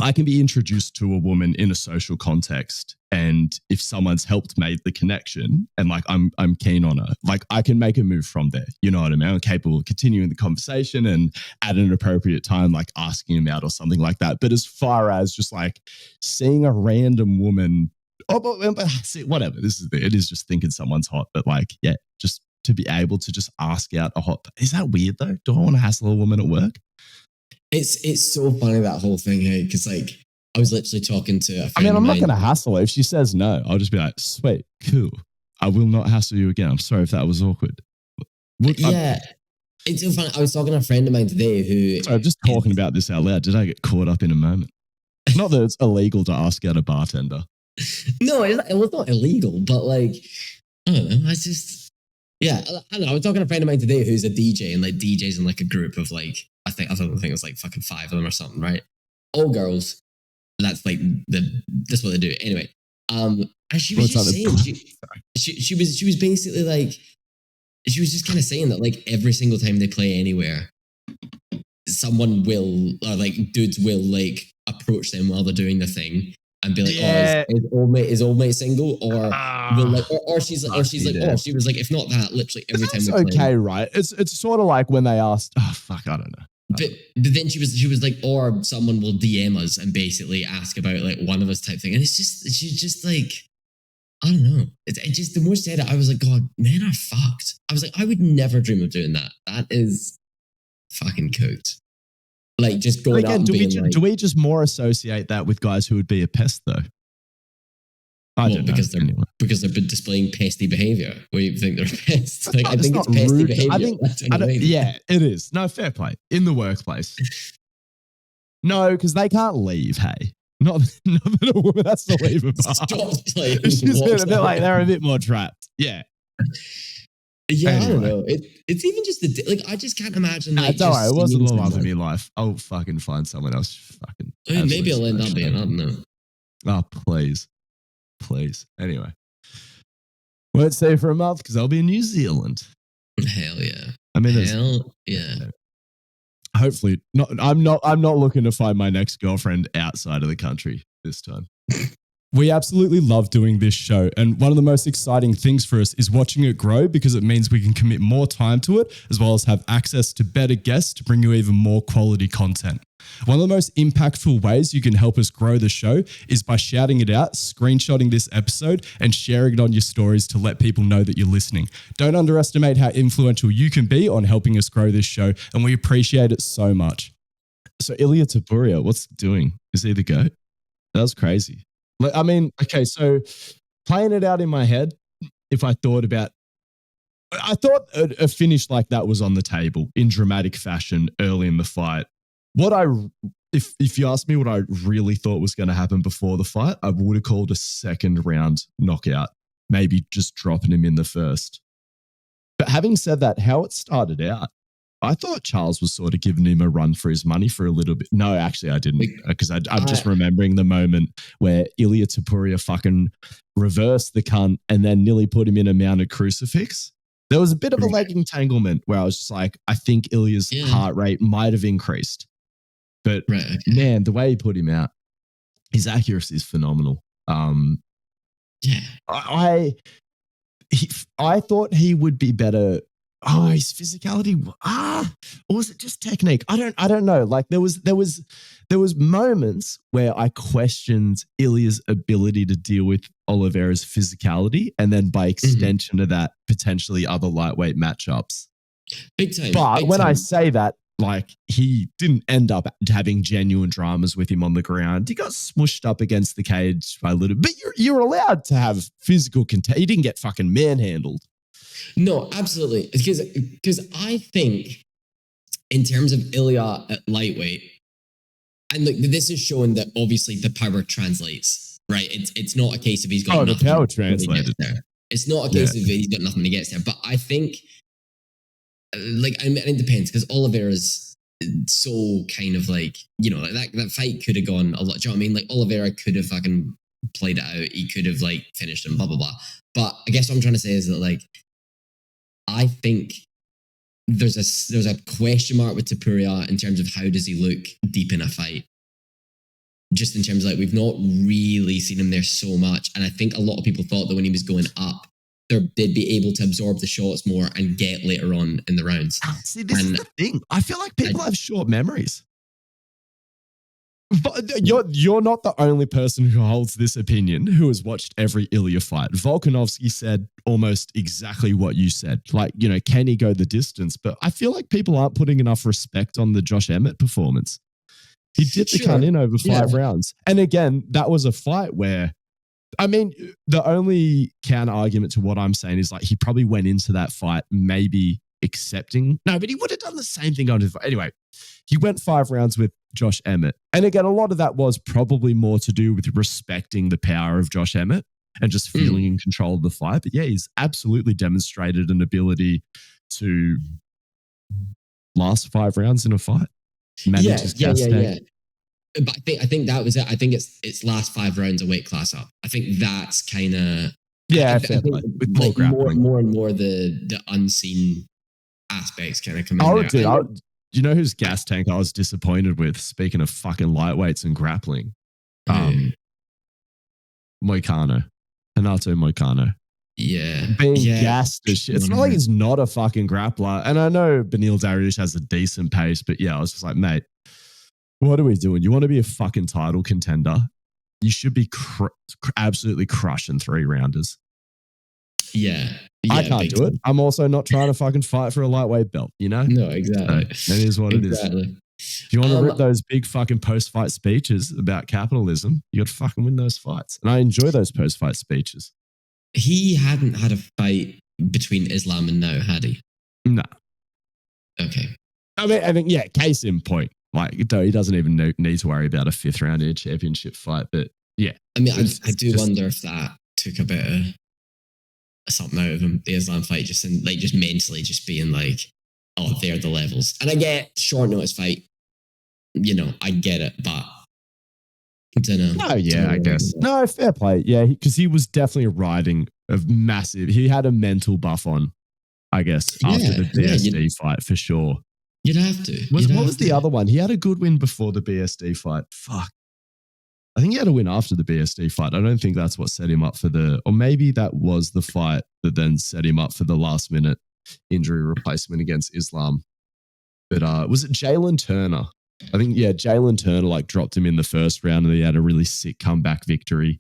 [SPEAKER 1] introduced to a woman in a social context, and if someone's helped make the connection and like I'm keen on her, like I can make a move from there. You know what I mean? I'm capable of continuing the conversation and at an appropriate time, like asking them out or something like that. But as far as just like seeing a random woman, whatever, it is just thinking someone's hot. But like, yeah, just to be able to just ask out a hot, is that weird though? Do I want to hassle a woman at work?
[SPEAKER 2] It's so funny, that whole thing, hey, because like I was literally talking to a friend.
[SPEAKER 1] I mean, I'm not going to hassle her. If she says no, I'll just be like, sweet, cool. I will not hassle you again. I'm sorry if that was awkward.
[SPEAKER 2] It's so funny. I was talking to a friend of mine today who...
[SPEAKER 1] Sorry, I'm just talking about this out loud. Did I get caught up in a moment? Not that it's illegal to ask out a bartender.
[SPEAKER 2] No, it was not illegal, but like, I don't know. I just... Yeah, I don't know. I was talking to a friend of mine today who's a DJ, and like DJs in like a group of like, I think it was like fucking 5 of them or something, right? All girls. That's like that's what they do. Anyway, and she was just saying, she was basically like, she was just kind of saying that like every single time they play anywhere, someone will, or like dudes will like approach them while they're doing the thing and be like, is old mate single, or will like, or she's like, she was like, if not that, literally every time we play.
[SPEAKER 1] Okay, right? It's sort of like when they asked, oh fuck, I don't know.
[SPEAKER 2] But then she was like, or someone will DM us and basically ask about like one of us type thing. And she's just like, I don't know. It just, the more said it, I was like, God, men are fucked. I was like, I would never dream of doing that. That is fucking cooked. Like just going out and being like...
[SPEAKER 1] Do we just more associate that with guys who would be a pest though?
[SPEAKER 2] Because they're displaying pesty behavior. Where you think they're pests? Like, I think it's pesty
[SPEAKER 1] rude
[SPEAKER 2] behavior.
[SPEAKER 1] Yeah, it is. No, fair play in the workplace. No, because they can't leave. Hey, not that a woman has to leave a bar.
[SPEAKER 2] Stop playing.
[SPEAKER 1] They're a bit more trapped. Yeah.
[SPEAKER 2] Yeah, anyway. I don't know. It's even just like I just can't imagine. Like,
[SPEAKER 1] don't worry, it wasn't the love of your life. I'll fucking find someone else. Fucking.
[SPEAKER 2] I mean, maybe I'll end up being. I don't know.
[SPEAKER 1] Oh, please. Anyway, Won't stay for a month because I'll be in New Zealand.
[SPEAKER 2] Hell yeah.
[SPEAKER 1] I mean,
[SPEAKER 2] hell yeah.
[SPEAKER 1] Hopefully not. I'm not looking to find my next girlfriend outside of the country this time.
[SPEAKER 3] We absolutely love doing this show, and one of the most exciting things for us is watching it grow because it means we can commit more time to it as well as have access to better guests to bring you even more quality content. One of the most impactful ways you can help us grow the show is by shouting it out, screenshotting this episode, and sharing it on your stories to let people know that you're listening. Don't underestimate how influential you can be on helping us grow this show, and we appreciate it so much.
[SPEAKER 1] So Ilya Tapuria, what's he doing? Is he the GOAT? That was crazy. I mean, okay, so playing it out in my head, if I thought a finish like that was on the table in dramatic fashion early in the fight. If you asked me what I really thought was going to happen before the fight, I would have called a second round knockout, maybe just dropping him in the first. But having said that, how it started out, I thought Charles was sort of giving him a run for his money for a little bit. No, actually, I didn't, because I'm just remembering the moment where Ilya Tapuria fucking reversed the cunt and then nearly put him in a mounted crucifix. There was a bit of a leg entanglement where I was just like, I think Ilya's heart rate might have increased. But man, the way he put him out, his accuracy is phenomenal. I thought he would be better. Oh, his physicality. Or was it just technique? I don't know. Like there was moments where I questioned Ilya's ability to deal with Oliveira's physicality, and then by extension of that, potentially other lightweight matchups.
[SPEAKER 2] Big time.
[SPEAKER 1] But when I say that, like he didn't end up having genuine dramas with him on the ground. He got smushed up against the cage by a little. But you're allowed to have physical contact. He didn't get fucking manhandled.
[SPEAKER 2] No, absolutely. Because I think in terms of Ilya at lightweight, and look, this is showing that obviously the power translates, right? It's not a case of he's got nothing.
[SPEAKER 1] The power translated.
[SPEAKER 2] It's not a case of he's got nothing to get there. But I think, like, I mean, it depends because Oliveira's so kind of like, you know, like that fight could have gone a lot. Do you know what I mean? Like Oliveira could have fucking played it out. He could have like finished him, blah, blah, blah. But I guess what I'm trying to say is that like, I think there's a question mark with Tapuria in terms of how does he look deep in a fight. Just in terms of like, we've not really seen him there so much. And I think a lot of people thought that when he was going up, they'd be able to absorb the shots more and get later on in the rounds.
[SPEAKER 1] See, this is the thing. I feel like people have short memories. But you're not the only person who holds this opinion who has watched every Ilya fight. Volkanovski said almost exactly what you said. Like, you know, can he go the distance? But I feel like people aren't putting enough respect on the Josh Emmett performance. He did the cunt in over 5 rounds. And again, that was a fight where, I mean, the only counter argument to what I'm saying is like he probably went into that fight maybe accepting. No, but he would have done the same thing on his fight. Anyway, he went 5 rounds with Josh Emmett. And again, a lot of that was probably more to do with respecting the power of Josh Emmett and just feeling in control of the fight. But yeah, he's absolutely demonstrated an ability to last 5 rounds in a fight.
[SPEAKER 2] Yeah. But I think that was it. I think it's last 5 rounds a weight class up. I think that's kind of I think
[SPEAKER 1] with more grappling.
[SPEAKER 2] more and more the unseen aspects kind of come in there.
[SPEAKER 1] Do you know whose gas tank I was disappointed with? Speaking of fucking lightweights and grappling, Moicano, Renato Moicano.
[SPEAKER 2] Yeah,
[SPEAKER 1] being gassed as shit. It's not like he's not a fucking grappler. And I know Benil Dariush has a decent pace, but yeah, I was just like, mate, what are we doing? You want to be a fucking title contender? You should be absolutely crushing 3-rounders.
[SPEAKER 2] Yeah.
[SPEAKER 1] I can't do it. I'm also not trying to fucking fight for a lightweight belt, you know?
[SPEAKER 2] No, exactly.
[SPEAKER 1] So that is what it is. If you want to rip those big fucking post-fight speeches about capitalism, you got to fucking win those fights. And I enjoy those post-fight speeches.
[SPEAKER 2] He hadn't had a fight between Islam and now, had he?
[SPEAKER 1] No.
[SPEAKER 2] Okay.
[SPEAKER 1] I mean, yeah, case in point. Like, he doesn't even need to worry about a 5th round in a championship fight. But yeah.
[SPEAKER 2] I mean, I do wonder if that took a bit of something out of him, the Islam fight, just mentally just being like, oh, they're the levels. And I get short notice fight, you know, I get it, but I don't know.
[SPEAKER 1] No, yeah, I guess. No, fair play. Yeah, because he was definitely riding massive. He had a mental buff on, I guess, after the BSD fight for sure.
[SPEAKER 2] You'd have to.
[SPEAKER 1] What was the other one? He had a good win before the BSD fight. Fuck. I think he had a win after the BSD fight. I don't think that's what set him up for or maybe that was the fight that then set him up for the last minute injury replacement against Islam. But was it Jalen Turner? I think, Jalen Turner like dropped him in the first round and he had a really sick comeback victory.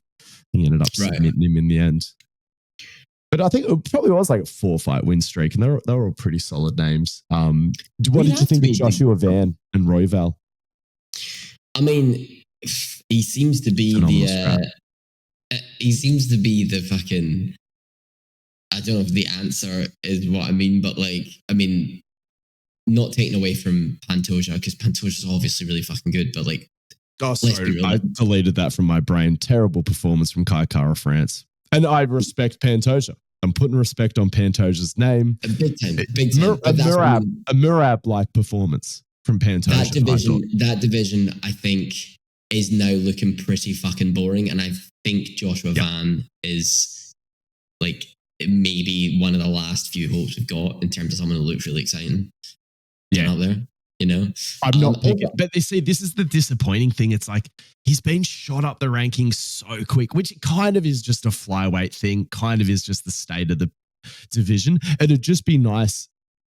[SPEAKER 1] He ended up submitting him in the end. But I think it probably was like a 4-fight win streak and they were all pretty solid names. What did you think of Joshua Van and Royval?
[SPEAKER 2] I mean, he seems to be the fucking, I don't know if the answer is what I mean, but like, I mean, not taking away from Pantoja, because Pantoja's obviously really fucking good, but like,
[SPEAKER 1] sorry, I deleted that from my brain. Terrible performance from Kai Kara France. And I respect Pantoja. I'm putting respect on Pantoja's name.
[SPEAKER 2] Big time.
[SPEAKER 1] A Murab-like performance from Pantoja.
[SPEAKER 2] That division, I think, is now looking pretty fucking boring. And I think Joshua Van is like maybe one of the last few hopes we've got in terms of someone who looks really exciting. Out there, you know.
[SPEAKER 1] I'm not picking, but they see this is the disappointing thing. It's like he's been shot up the rankings so quick, which kind of is just a flyweight thing, kind of is just the state of the division. It'd just be nice.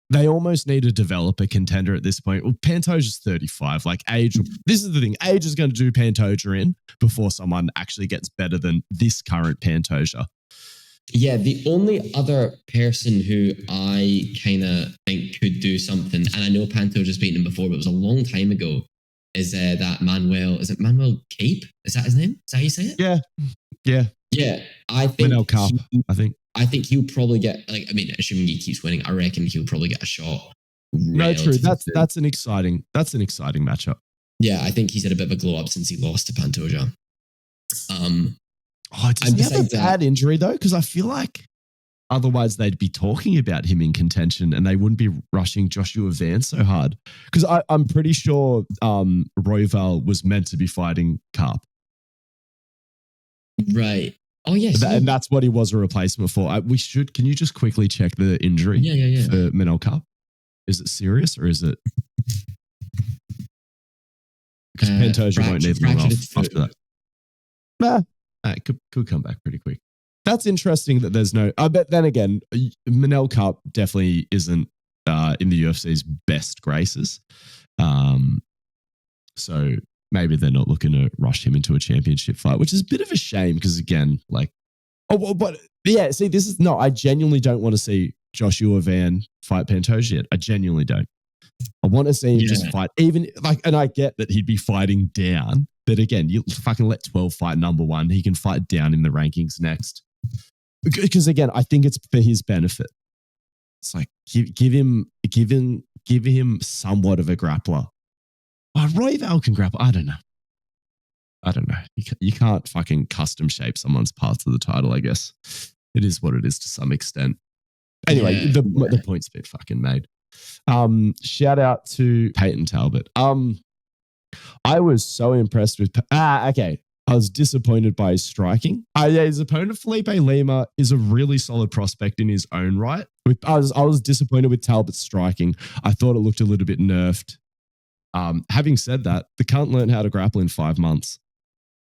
[SPEAKER 1] They almost need to develop a contender at this point. Well, Pantoja's 35. Like age, this is the thing. Age is going to do Pantoja in before someone actually gets better than this current Pantoja.
[SPEAKER 2] Yeah, the only other person who I kind of think could do something, and I know Pantoja's beaten him before, but it was a long time ago, is that Manuel, is it Manuel Cape? Is that his name? Is that how you say it?
[SPEAKER 1] Yeah.
[SPEAKER 2] I think
[SPEAKER 1] Manuel Cape,
[SPEAKER 2] I think he'll probably get, like, I mean, assuming he keeps winning, I reckon he'll probably get a shot.
[SPEAKER 1] No, true. That's an exciting matchup.
[SPEAKER 2] Yeah, I think he's had a bit of a glow up since he lost to Pantoja.
[SPEAKER 1] Does he have a bad injury though? Because I feel like otherwise they'd be talking about him in contention and they wouldn't be rushing Joshua Van so hard. Because I'm pretty sure Royval was meant to be fighting Carp.
[SPEAKER 2] Right. Oh, yes.
[SPEAKER 1] And that's what he was a replacement for. Can you just quickly check the injury for Manel Carp? Is it serious or is it? Because Pantoja won't need long off after that. Nah. It could come back pretty quick. That's interesting that there's no... But then again, Manel Cup definitely isn't in the UFC's best graces. So maybe they're not looking to rush him into a championship fight, which is a bit of a shame because again, like... I genuinely don't want to see Joshua Van fight Pantoja yet. I genuinely don't. I want to see him just fight, even like, and I get that he'd be fighting down, but again, you fucking let 12 fight number one. He can fight down in the rankings next. Because again, I think it's for his benefit. It's like give him somewhat of a grappler. Oh, Royval can grapple. I don't know. You can't fucking custom shape someone's path to the title. I guess it is what it is to some extent. Anyway, the point's been fucking made. Shout out to Peyton Talbot. I was so impressed with. I was disappointed by his striking. His opponent Felipe Lima is a really solid prospect in his own right. I was disappointed with Talbot's striking. I thought it looked a little bit nerfed. Having said that, the cunt learned how to grapple in 5 months.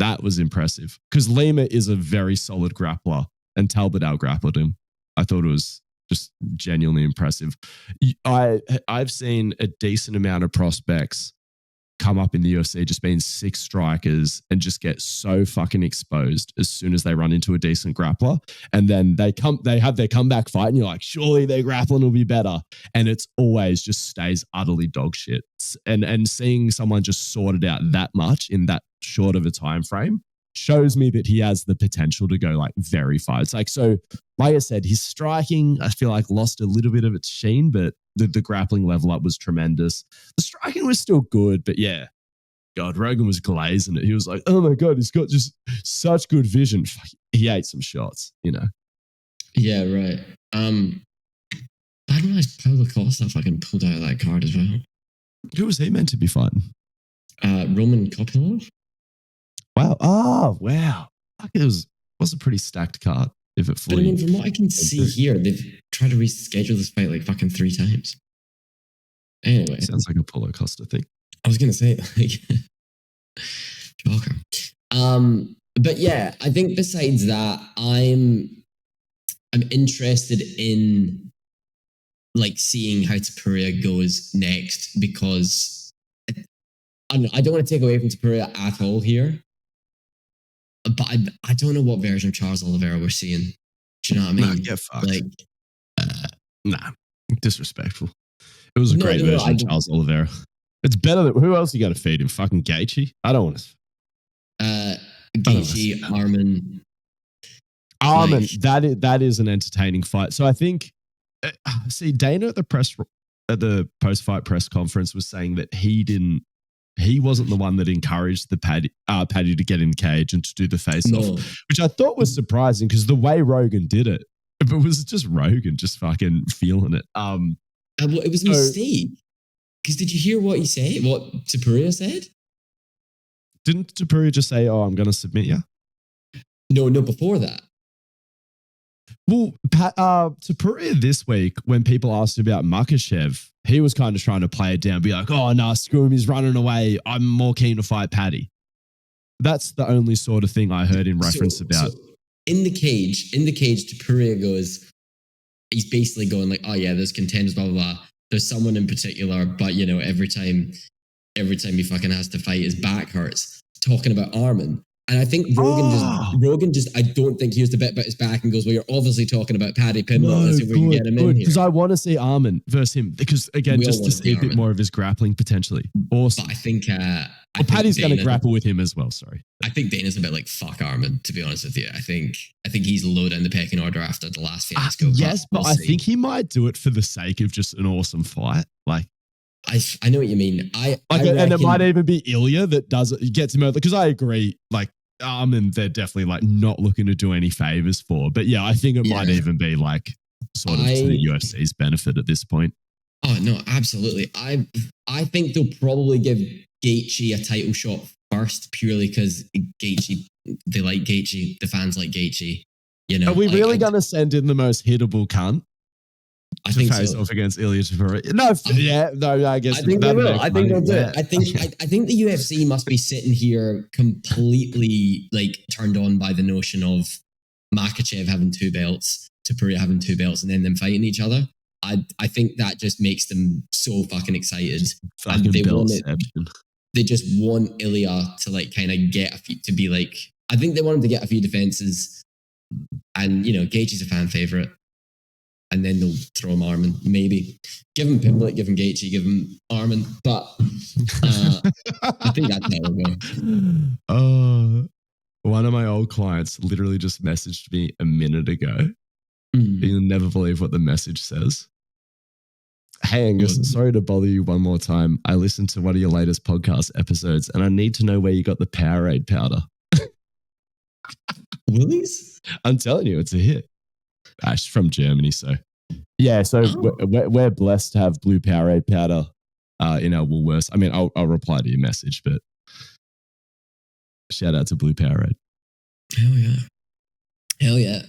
[SPEAKER 1] That was impressive because Lima is a very solid grappler and Talbot out-grappled him. I thought it was just genuinely impressive. I've seen a decent amount of prospects come up in the UFC just being 6 strikers and just get so fucking exposed as soon as they run into a decent grappler. And then they have their comeback fight and you're like, surely their grappling will be better. And it's always just stays utterly dog shit. And seeing someone just sort it out that much in that short of a time frame shows me that he has the potential to go like very far. It's like, so like I said, his striking, I feel like lost a little bit of its sheen, but the grappling level up was tremendous. The striking was still good, but yeah, God, Rogan was glazing it. He was like, oh my God, he's got just such good vision. He ate some shots, you know?
[SPEAKER 2] Yeah, right. I didn't realize Paulo Costa fucking pulled out of that card as well.
[SPEAKER 1] Who was he meant to be fighting?
[SPEAKER 2] Roman Kopylov.
[SPEAKER 1] Wow. Oh, wow. It was a pretty stacked card. if it
[SPEAKER 2] But I mean, from what I can see here, they've tried to reschedule this fight like fucking 3 times. Anyway.
[SPEAKER 1] Sounds like a Paulo Costa thing.
[SPEAKER 2] I was going to say, like, shocker. But yeah, I think besides that, I'm interested in like seeing how Topuria goes next, because I don't want to take away from Topuria at all here, but I don't know what version of Charles Oliveira we're seeing. Do you know what I mean?
[SPEAKER 1] Nah, get fucked.
[SPEAKER 2] Like,
[SPEAKER 1] nah, disrespectful. It was a great version of Charles Oliveira. It's better than who else you got to feed him? Fucking Gaethje? I don't want to.
[SPEAKER 2] Gaethje, Arman.
[SPEAKER 1] Like, that is an entertaining fight. So I think, see, Dana at the post-fight press conference was saying that he wasn't the one that encouraged the Paddy to get in the cage and to do the face-off, which I thought was surprising because the way Rogan did it, but it was just Rogan just fucking feeling it.
[SPEAKER 2] It was a mistake. Because did you hear what he said? What Topuria said?
[SPEAKER 1] Didn't Topuria just say, "Oh, I'm going to submit you"?
[SPEAKER 2] No, before that.
[SPEAKER 1] Well, Topuria this week, when people asked about Makhachev, he was kind of trying to play it down, be like, "Oh, no, screw him, he's running away. I'm more keen to fight Paddy." That's the only sort of thing I heard in reference about.
[SPEAKER 2] So in the cage, Topuria goes, he's basically going like, "Oh yeah, there's contenders, blah, blah, blah. There's someone in particular, but you know, every time he fucking has to fight, his back hurts." Talking about Arman. And I think Rogan just, I don't think hears the bit about his back and goes, "Well, you're obviously talking about Paddy Pimblett. Let's see if we can get him in here."
[SPEAKER 1] Because I want to see Arman versus him. Because again, just to see a bit more of his grappling potentially. Awesome.
[SPEAKER 2] But I think
[SPEAKER 1] Paddy's going to grapple with him as well. Sorry.
[SPEAKER 2] I think Dana's a bit like, fuck Arman, to be honest with you. I think he's low down the pecking order after the last fiasco.
[SPEAKER 1] Yes, but I think he might do it for the sake of just an awesome fight. Like,
[SPEAKER 2] I know what you mean.
[SPEAKER 1] And it might even be Ilya that does it, gets him over. Because I agree, like, Arman, they're definitely like not looking to do any favors for. But yeah, I think it might even be like sort of to the UFC's benefit at this point.
[SPEAKER 2] Oh no, absolutely. I think they'll probably give Gaethje a title shot first, purely because Gaethje, they like Gaethje, the fans like Gaethje. You know,
[SPEAKER 1] are we really going to send in the most hittable cunt?
[SPEAKER 2] I think
[SPEAKER 1] face
[SPEAKER 2] so.
[SPEAKER 1] off against Ilya Topuria. No, I guess
[SPEAKER 2] I think they will. I think they'll do it. I think the UFC must be sitting here completely like turned on by the notion of Makhachev having 2 belts, Topuria having 2 belts, and then them fighting each other. I think that just makes them so fucking excited, and they just want Ilya to like kind of get a few, to be like. I think they want him to get a few defenses, and you know, Gaethje's a fan favorite. And then they'll throw him Arman, maybe. Give him Pimblett, give him Gaethje, give him Arman. But I think that's how it'll go.
[SPEAKER 1] One of my old clients literally just messaged me a minute ago. You'll never believe what the message says. "Hey Angus, sorry to bother you one more time. I listened to one of your latest podcast episodes and I need to know where you got the Powerade powder."
[SPEAKER 2] Willie's?
[SPEAKER 1] I'm telling you, it's a hit. She's from Germany, so yeah. So we're blessed to have blue Powerade powder in our Woolworths. I mean, I'll reply to your message, but shout out to blue Powerade.
[SPEAKER 2] Hell yeah!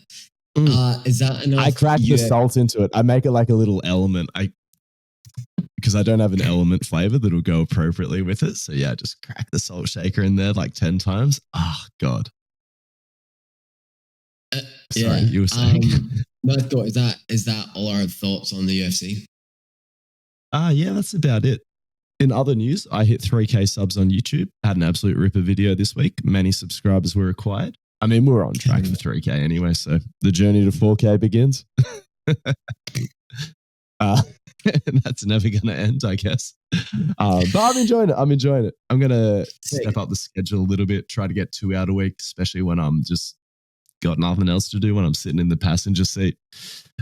[SPEAKER 2] Is that enough?
[SPEAKER 1] I crack the salt into it. I make it like a little element. Because I don't have an element flavor that'll go appropriately with it. So yeah, just crack the salt shaker in there like 10 times. Oh God. Sorry, you were saying.
[SPEAKER 2] Is that all our thoughts on the UFC?
[SPEAKER 1] Yeah, that's about it. In other news, I hit 3K subs on YouTube. Had an absolute ripper video this week. Many subscribers were required. I mean, we're on track for 3K anyway, so the journey to 4K begins. And that's never going to end, I guess. But I'm enjoying it. I'm going to step up the schedule a little bit, try to get 2 out a week, especially when I'm just got nothing else to do when I'm sitting in the passenger seat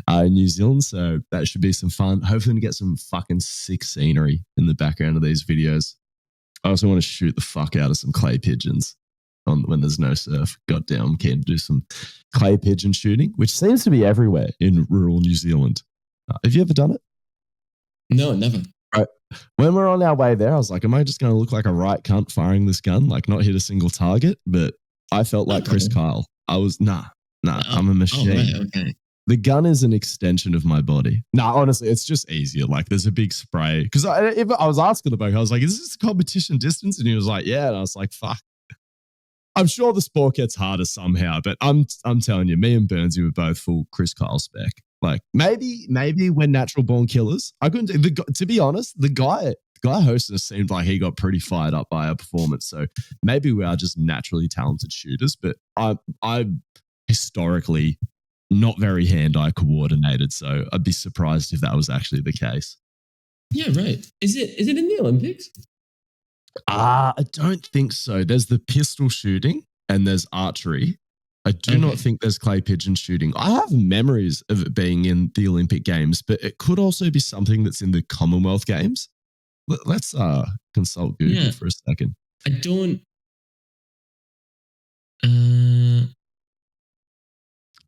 [SPEAKER 1] in New Zealand. So that should be some fun. Hopefully to get some fucking sick scenery in the background of these videos. I also want to shoot the fuck out of some clay pigeons when there's no surf. Goddamn, I'm keen to do some clay pigeon shooting, which seems to be everywhere in rural New Zealand. Have you ever done it?
[SPEAKER 2] No, never.
[SPEAKER 1] Right. When we're on our way there, I was like, am I just going to look like a right cunt firing this gun? Like not hit a single target? But I felt like Chris Kyle. I was, Nah, I'm a machine.
[SPEAKER 2] Oh, right, okay.
[SPEAKER 1] The gun is an extension of my body. Nah, honestly, it's just easier. Like, there's a big spray. Because if I was asking the bloke, I was like, is this competition distance? And he was like, yeah. And I was like, fuck. I'm sure the sport gets harder somehow, but I'm telling you, me and Burnsy were both full Chris Kyle spec. Like, maybe we're natural born killers. I couldn't, to be honest, the guy hosting us seemed like he got pretty fired up by our performance. So maybe we are just naturally talented shooters, but I'm historically not very hand-eye coordinated, so I'd be surprised if that was actually the case.
[SPEAKER 2] Yeah, right. Is it in the Olympics?
[SPEAKER 1] I don't think so. There's the pistol shooting and there's archery. I do not think there's clay pigeon shooting. I have memories of it being in the Olympic Games, but it could also be something that's in the Commonwealth Games. Let's consult Google for a second.
[SPEAKER 2] I don't...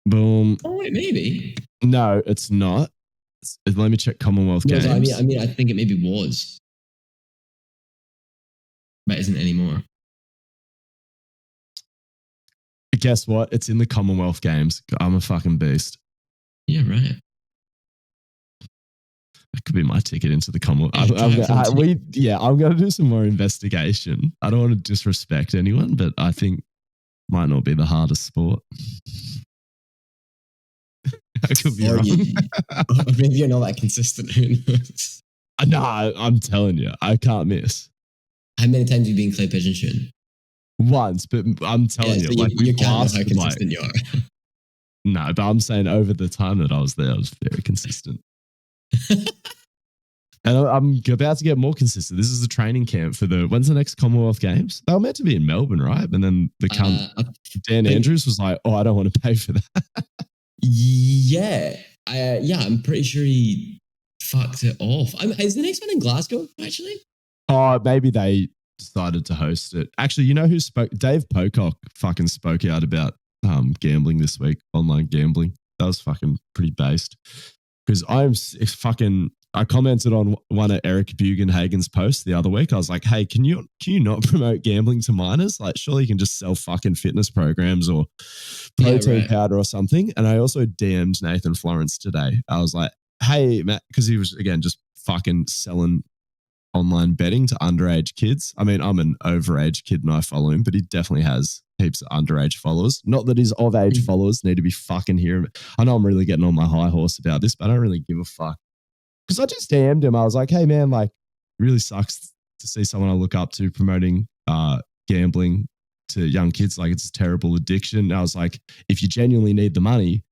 [SPEAKER 1] Boom.
[SPEAKER 2] Oh, wait, maybe.
[SPEAKER 1] No, it's not. Let me check Commonwealth Games.
[SPEAKER 2] I mean, I think it maybe was. But isn't anymore.
[SPEAKER 1] Guess what? It's in the Commonwealth Games. I'm a fucking beast.
[SPEAKER 2] Yeah, right.
[SPEAKER 1] That could be my ticket into the Commonwealth. I'm going to do some more investigation. I don't want to disrespect anyone, but I think might not be the hardest sport. I could be wrong.
[SPEAKER 2] Maybe you're not that consistent. Who knows?
[SPEAKER 1] No, I'm telling you, I can't miss.
[SPEAKER 2] How many times have you been clay pigeon shooting?
[SPEAKER 1] Once, but I'm telling you, like
[SPEAKER 2] you can't know how consistent you are.
[SPEAKER 1] No, but I'm saying over the time that I was there, I was very consistent. And I'm about to get more consistent. This is the training camp for when's the next Commonwealth Games? They were meant to be in Melbourne, right? And then Dan Andrews was like, oh, I don't want to pay for that.
[SPEAKER 2] Yeah. I'm pretty sure he fucked it off. Is the next one in Glasgow, actually?
[SPEAKER 1] Oh, maybe they decided to host it. Actually, you know who spoke? Dave Pocock fucking spoke out about gambling this week, online gambling. That was fucking pretty based. Because I commented on one of Eric Bugenhagen's posts the other week. I was like, hey, can you not promote gambling to minors? Like, surely you can just sell fucking fitness programs or protein powder or something. And I also DM'd Nathan Florence today. I was like, hey, Matt, because he was, again, just fucking selling online betting to underage kids. I mean, I'm an overage kid and I follow him, but he definitely has heaps of underage followers. Not that his of age followers need to be fucking hearing. I know I'm really getting on my high horse about this, but I don't really give a fuck. Because I just DM'd him. I was like, hey man, like, it really sucks to see someone I look up to promoting gambling to young kids. Like, it's a terrible addiction. And I was like, if you genuinely need the money,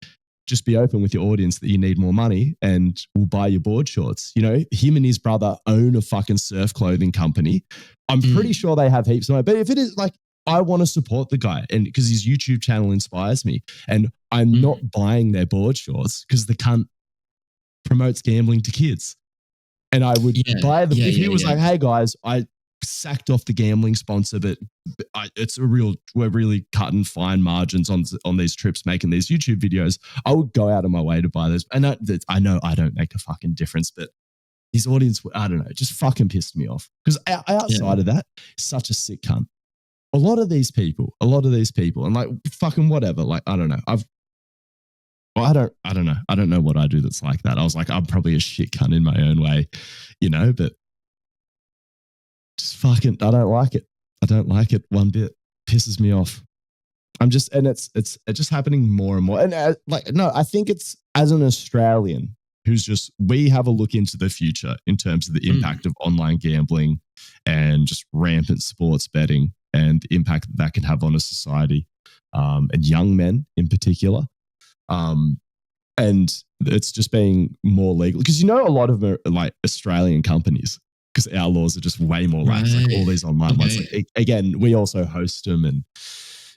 [SPEAKER 1] just be open with your audience that you need more money and we'll buy your board shorts. You know, him and his brother own a fucking surf clothing company. I'm pretty sure they have heaps of money. But if it is like, I want to support the guy and because his YouTube channel inspires me and I'm not buying their board shorts because the cunt promotes gambling to kids. And I would buy them. If he was like, hey guys, I sacked off the gambling sponsor, but we're really cutting fine margins on these trips, making these YouTube videos. I would go out of my way to buy those. And I know I don't make a fucking difference, but his audience, I don't know, just fucking pissed me off. Because outside of that, such a sick cunt. A lot of these people, and like fucking whatever, like, I don't know. I don't know. I don't know what I do that's like that. I was like, I'm probably a shit cunt in my own way, you know, but just fucking, I don't like it. I don't like it one bit. Pisses me off. It's just happening more and more. And I think it's as an Australian who's we have a look into the future in terms of the impact of online gambling and just rampant sports betting and the impact that can have on a society and young men in particular. And it's just being more legal because, you know, a lot of them are like Australian companies because our laws are just way more lax. Like all these online ones. Like, again, we also host them and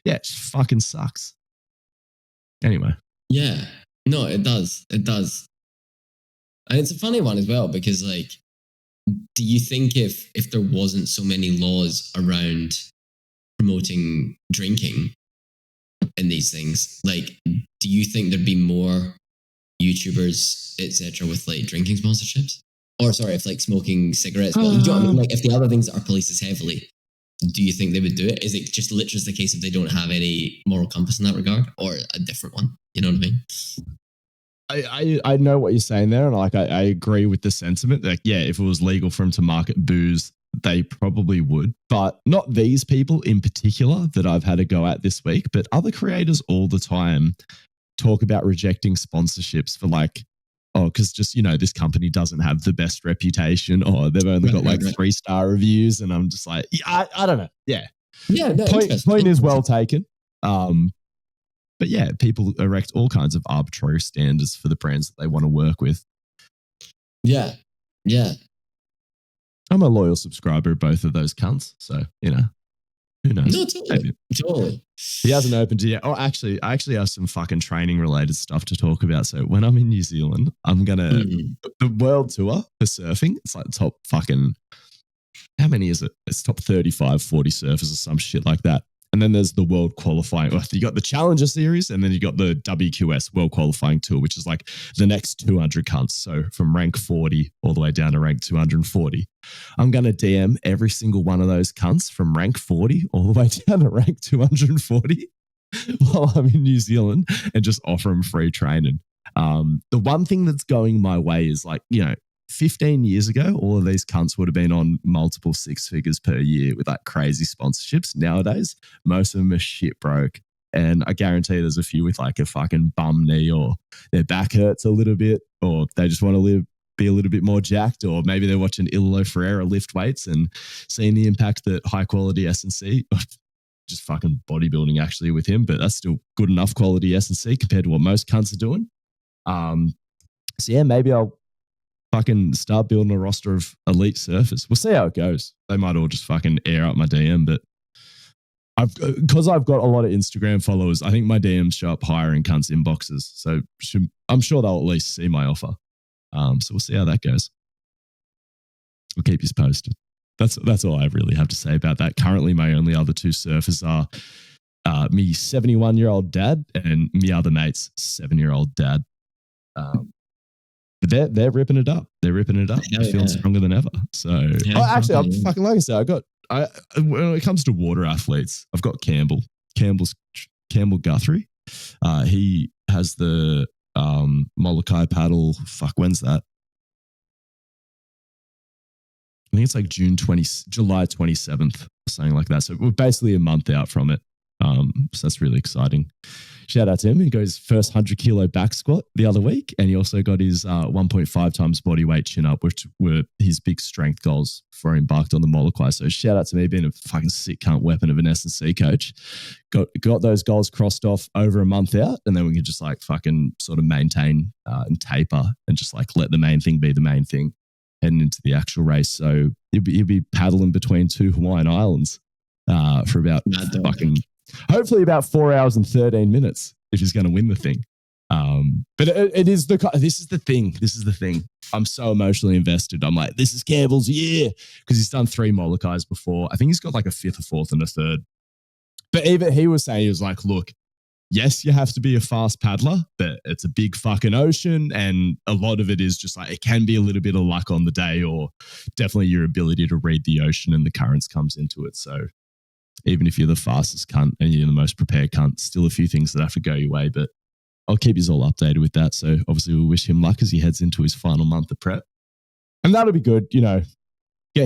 [SPEAKER 1] it just fucking sucks. Anyway.
[SPEAKER 2] Yeah, no, it does. It does. And it's a funny one as well because, like, do you think if there wasn't so many laws around promoting drinking and these things, like, do you think there'd be more YouTubers, etc., with like drinking sponsorships? Or sorry, if like smoking cigarettes, but you know what I mean? Like if the other things are policed as heavily, do you think they would do it? Is it just literally the case if they don't have any moral compass in that regard, or a different one? You know what I
[SPEAKER 1] mean? I know what you're saying there, and like I agree with the sentiment. Like, yeah, if it was legal for them to market booze, they probably would, but not these people in particular that I've had a go at this week, but other creators all the time talk about rejecting sponsorships for like, oh, because just, this company doesn't have the best reputation, or they've only got 3-star reviews. And I'm just like, I don't know. Yeah.
[SPEAKER 2] Yeah. No,
[SPEAKER 1] point is well taken. But yeah, people erect all kinds of arbitrary standards for the brands that they want to work with.
[SPEAKER 2] Yeah. Yeah.
[SPEAKER 1] I'm a loyal subscriber of both of those cunts. So, who knows?
[SPEAKER 2] No, totally.
[SPEAKER 1] He hasn't opened it yet. Oh, actually, I actually have some fucking training related stuff to talk about. So when I'm in New Zealand, I'm going to, the world tour for surfing, it's like top fucking, how many is it? It's top 35, 40 surfers or some shit like that. And then there's the world qualifying. You got the Challenger Series, and then you got the WQS World Qualifying Tour, which is like the next 200 cunts. So from rank 40 all the way down to rank 240. I'm going to DM every single one of those cunts from rank 40 all the way down to rank 240 while I'm in New Zealand and just offer them free training. The one thing that's going my way is 15 years ago, all of these cunts would have been on multiple 6 figures per year with like crazy sponsorships. Nowadays, most of them are shit broke. And I guarantee there's a few with like a fucking bum knee, or their back hurts a little bit, or they just want to be a little bit more jacked, or maybe they're watching Illo Ferreira lift weights and seeing the impact that high quality S&C, just fucking bodybuilding actually with him, but that's still good enough quality S&C compared to what most cunts are doing. So yeah, maybe I'll fucking start building a roster of elite surfers. We'll see how it goes. They might all just fucking air up my DM, but because I've got a lot of Instagram followers, I think my DMs show up higher in cunts inboxes. So I'm sure they'll at least see my offer. So we'll see how that goes. We'll keep you posted. That's all I really have to say about that. Currently, my only other 2 surfers are me 71-year-old dad and me other mate's 7-year-old dad. But they're ripping it up. They're ripping it up. They're feeling stronger than ever. So, actually, I'm fucking, like I said, when it comes to water athletes, I've got Campbell Guthrie. He has the Molokai paddle. Fuck, when's that? I think it's like July 27th, or something like that. So we're basically a month out from it. So that's really exciting. Shout out to him. He got his first 100 kilo back squat the other week, and he also got his 1.5 times body weight chin up, which were his big strength goals before he embarked on the Molokai. So shout out to me being a fucking sick cunt weapon of an S&C coach. Got those goals crossed off over a month out, and then we can just like fucking sort of maintain and taper and just like let the main thing be the main thing heading into the actual race. So he'll be paddling between 2 Hawaiian islands for about hopefully about 4 hours and 13 minutes if he's going to win the thing. But this is the thing. I'm so emotionally invested. I'm like, this is Campbell's year, because he's done 3 Molokais before. I think he's got like a 5th, a 4th, and a 3rd. But even he was saying, he was like, look, yes, you have to be a fast paddler, but it's a big fucking ocean, and a lot of it is just like, it can be a little bit of luck on the day, or definitely your ability to read the ocean and the currents comes into it. So even if you're the fastest cunt and you're the most prepared cunt, still a few things that have to go your way. But I'll keep you all updated with that. So obviously we'll wish him luck as he heads into his final month of prep. And that'll be good, get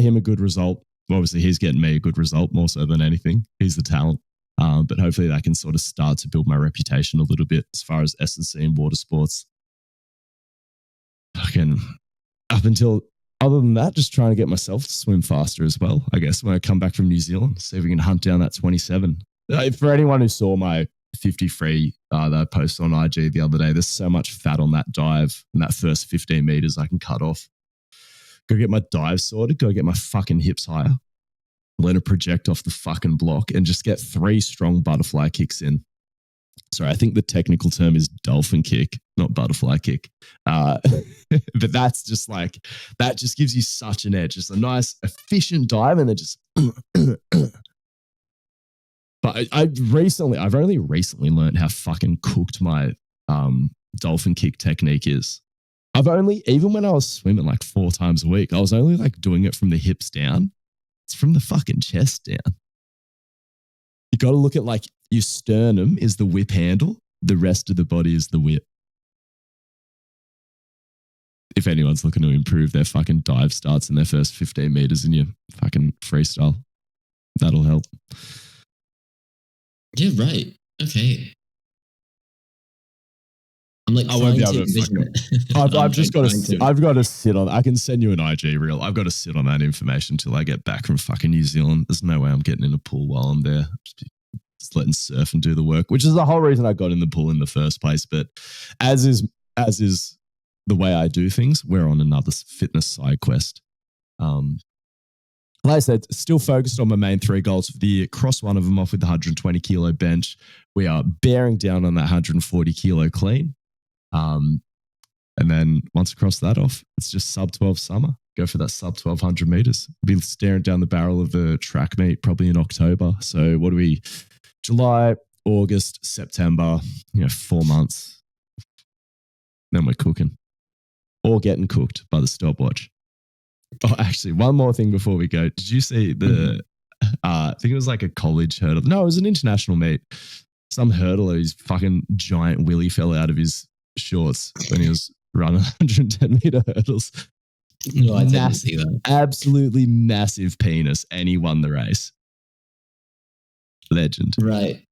[SPEAKER 1] him a good result. Obviously he's getting me a good result more so than anything. He's the talent. But hopefully that can sort of start to build my reputation a little bit as far as S&C and water sports. Fucking up until... Other than that, just trying to get myself to swim faster as well, I guess, when I come back from New Zealand, see if we can hunt down that 27. For anyone who saw my 50 free that I posted on IG the other day, there's so much fat on that dive and that first 15 meters I can cut off. Go get my dive sorted, go get my fucking hips higher, learn to project off the fucking block, and just get 3 strong butterfly kicks in. Sorry, I think the technical term is dolphin kick, not butterfly kick. But that's just like, that just gives you such an edge. It's a nice, efficient dive, and then just. But I've only recently learned how fucking cooked my dolphin kick technique is. Even when I was swimming like 4 times a week, I was only like doing it from the hips down. It's from the fucking chest down. You got to look at like your sternum is the whip handle. The rest of the body is the whip. If anyone's looking to improve their fucking dive starts in their first 15 meters in your fucking freestyle, that'll help.
[SPEAKER 2] Yeah, right. Okay. I'm like,
[SPEAKER 1] I won't be able to fucking, I've got to sit on, I can send you an IG reel. I've got to sit on that information until I get back from fucking New Zealand. There's no way I'm getting in a pool while I'm there. Just letting surf and do the work, which is the whole reason I got in the pool in the first place. But as is the way I do things, we're on another fitness side quest. Like I said, still focused on my main 3 goals for the year. Cross one of them off with the 120 kilo bench. We are bearing down on that 140 kilo clean. And then once I cross that off, it's just sub 12 summer. Go for that sub 1200 meters. Be staring down the barrel of the track meet probably in October. So what do we, July, August, September, 4 months. Then we're cooking or getting cooked by the stopwatch. Oh, actually, one more thing before we go. Did you see the, I think it was like a college hurdle. No, it was an international meet. Some hurdler, his fucking giant willy fell out of his shorts when he was running 110 meter hurdles.
[SPEAKER 2] No, I didn't see that.
[SPEAKER 1] Absolutely massive penis, and he won the race. Legend.
[SPEAKER 2] Right.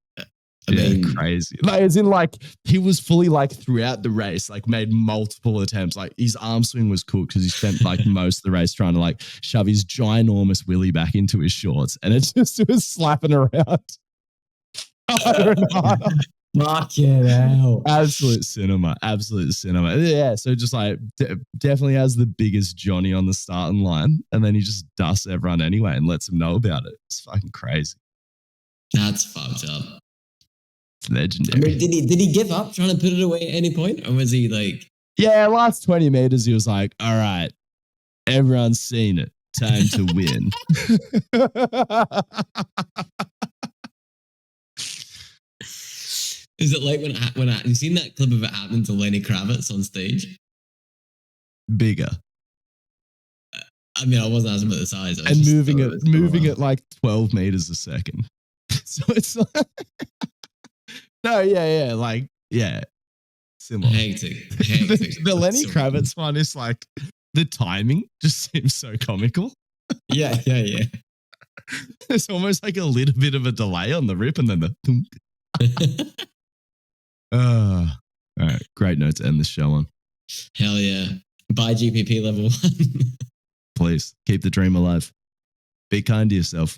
[SPEAKER 1] I mean, crazy. Like, as in, like, he was fully, like, throughout the race, like, made multiple attempts. Like, his arm swing was cooked because he spent, like, most of the race trying to, like, shove his ginormous willy back into his shorts. And it was slapping around.
[SPEAKER 2] Fucking hell.
[SPEAKER 1] Absolute cinema. Absolute cinema. Yeah, so just, like, definitely has the biggest Johnny on the starting line. And then he just dusts everyone anyway and lets them know about it. It's fucking crazy.
[SPEAKER 2] That's fucked up.
[SPEAKER 1] Legendary.
[SPEAKER 2] I mean, did he give up trying to put it away at any point, or was he like?
[SPEAKER 1] Yeah, last 20 meters, he was like, "All right, everyone's seen it. Time to win."
[SPEAKER 2] Is it like when you seen that clip of it happening to Lenny Kravitz on stage?
[SPEAKER 1] Bigger.
[SPEAKER 2] I mean, I wasn't asking about the size.
[SPEAKER 1] And moving at like 12 meters a second. So it's like. No, yeah, like, yeah, similar.
[SPEAKER 2] Hectic.
[SPEAKER 1] The Lenny Kravitz one is like, the timing just seems so comical.
[SPEAKER 2] Yeah.
[SPEAKER 1] There's almost like a little bit of a delay on the rip and then the thunk. All right, great note to end the show on.
[SPEAKER 2] Hell yeah. Buy GPP level 1.
[SPEAKER 1] Please, keep the dream alive. Be kind to yourself.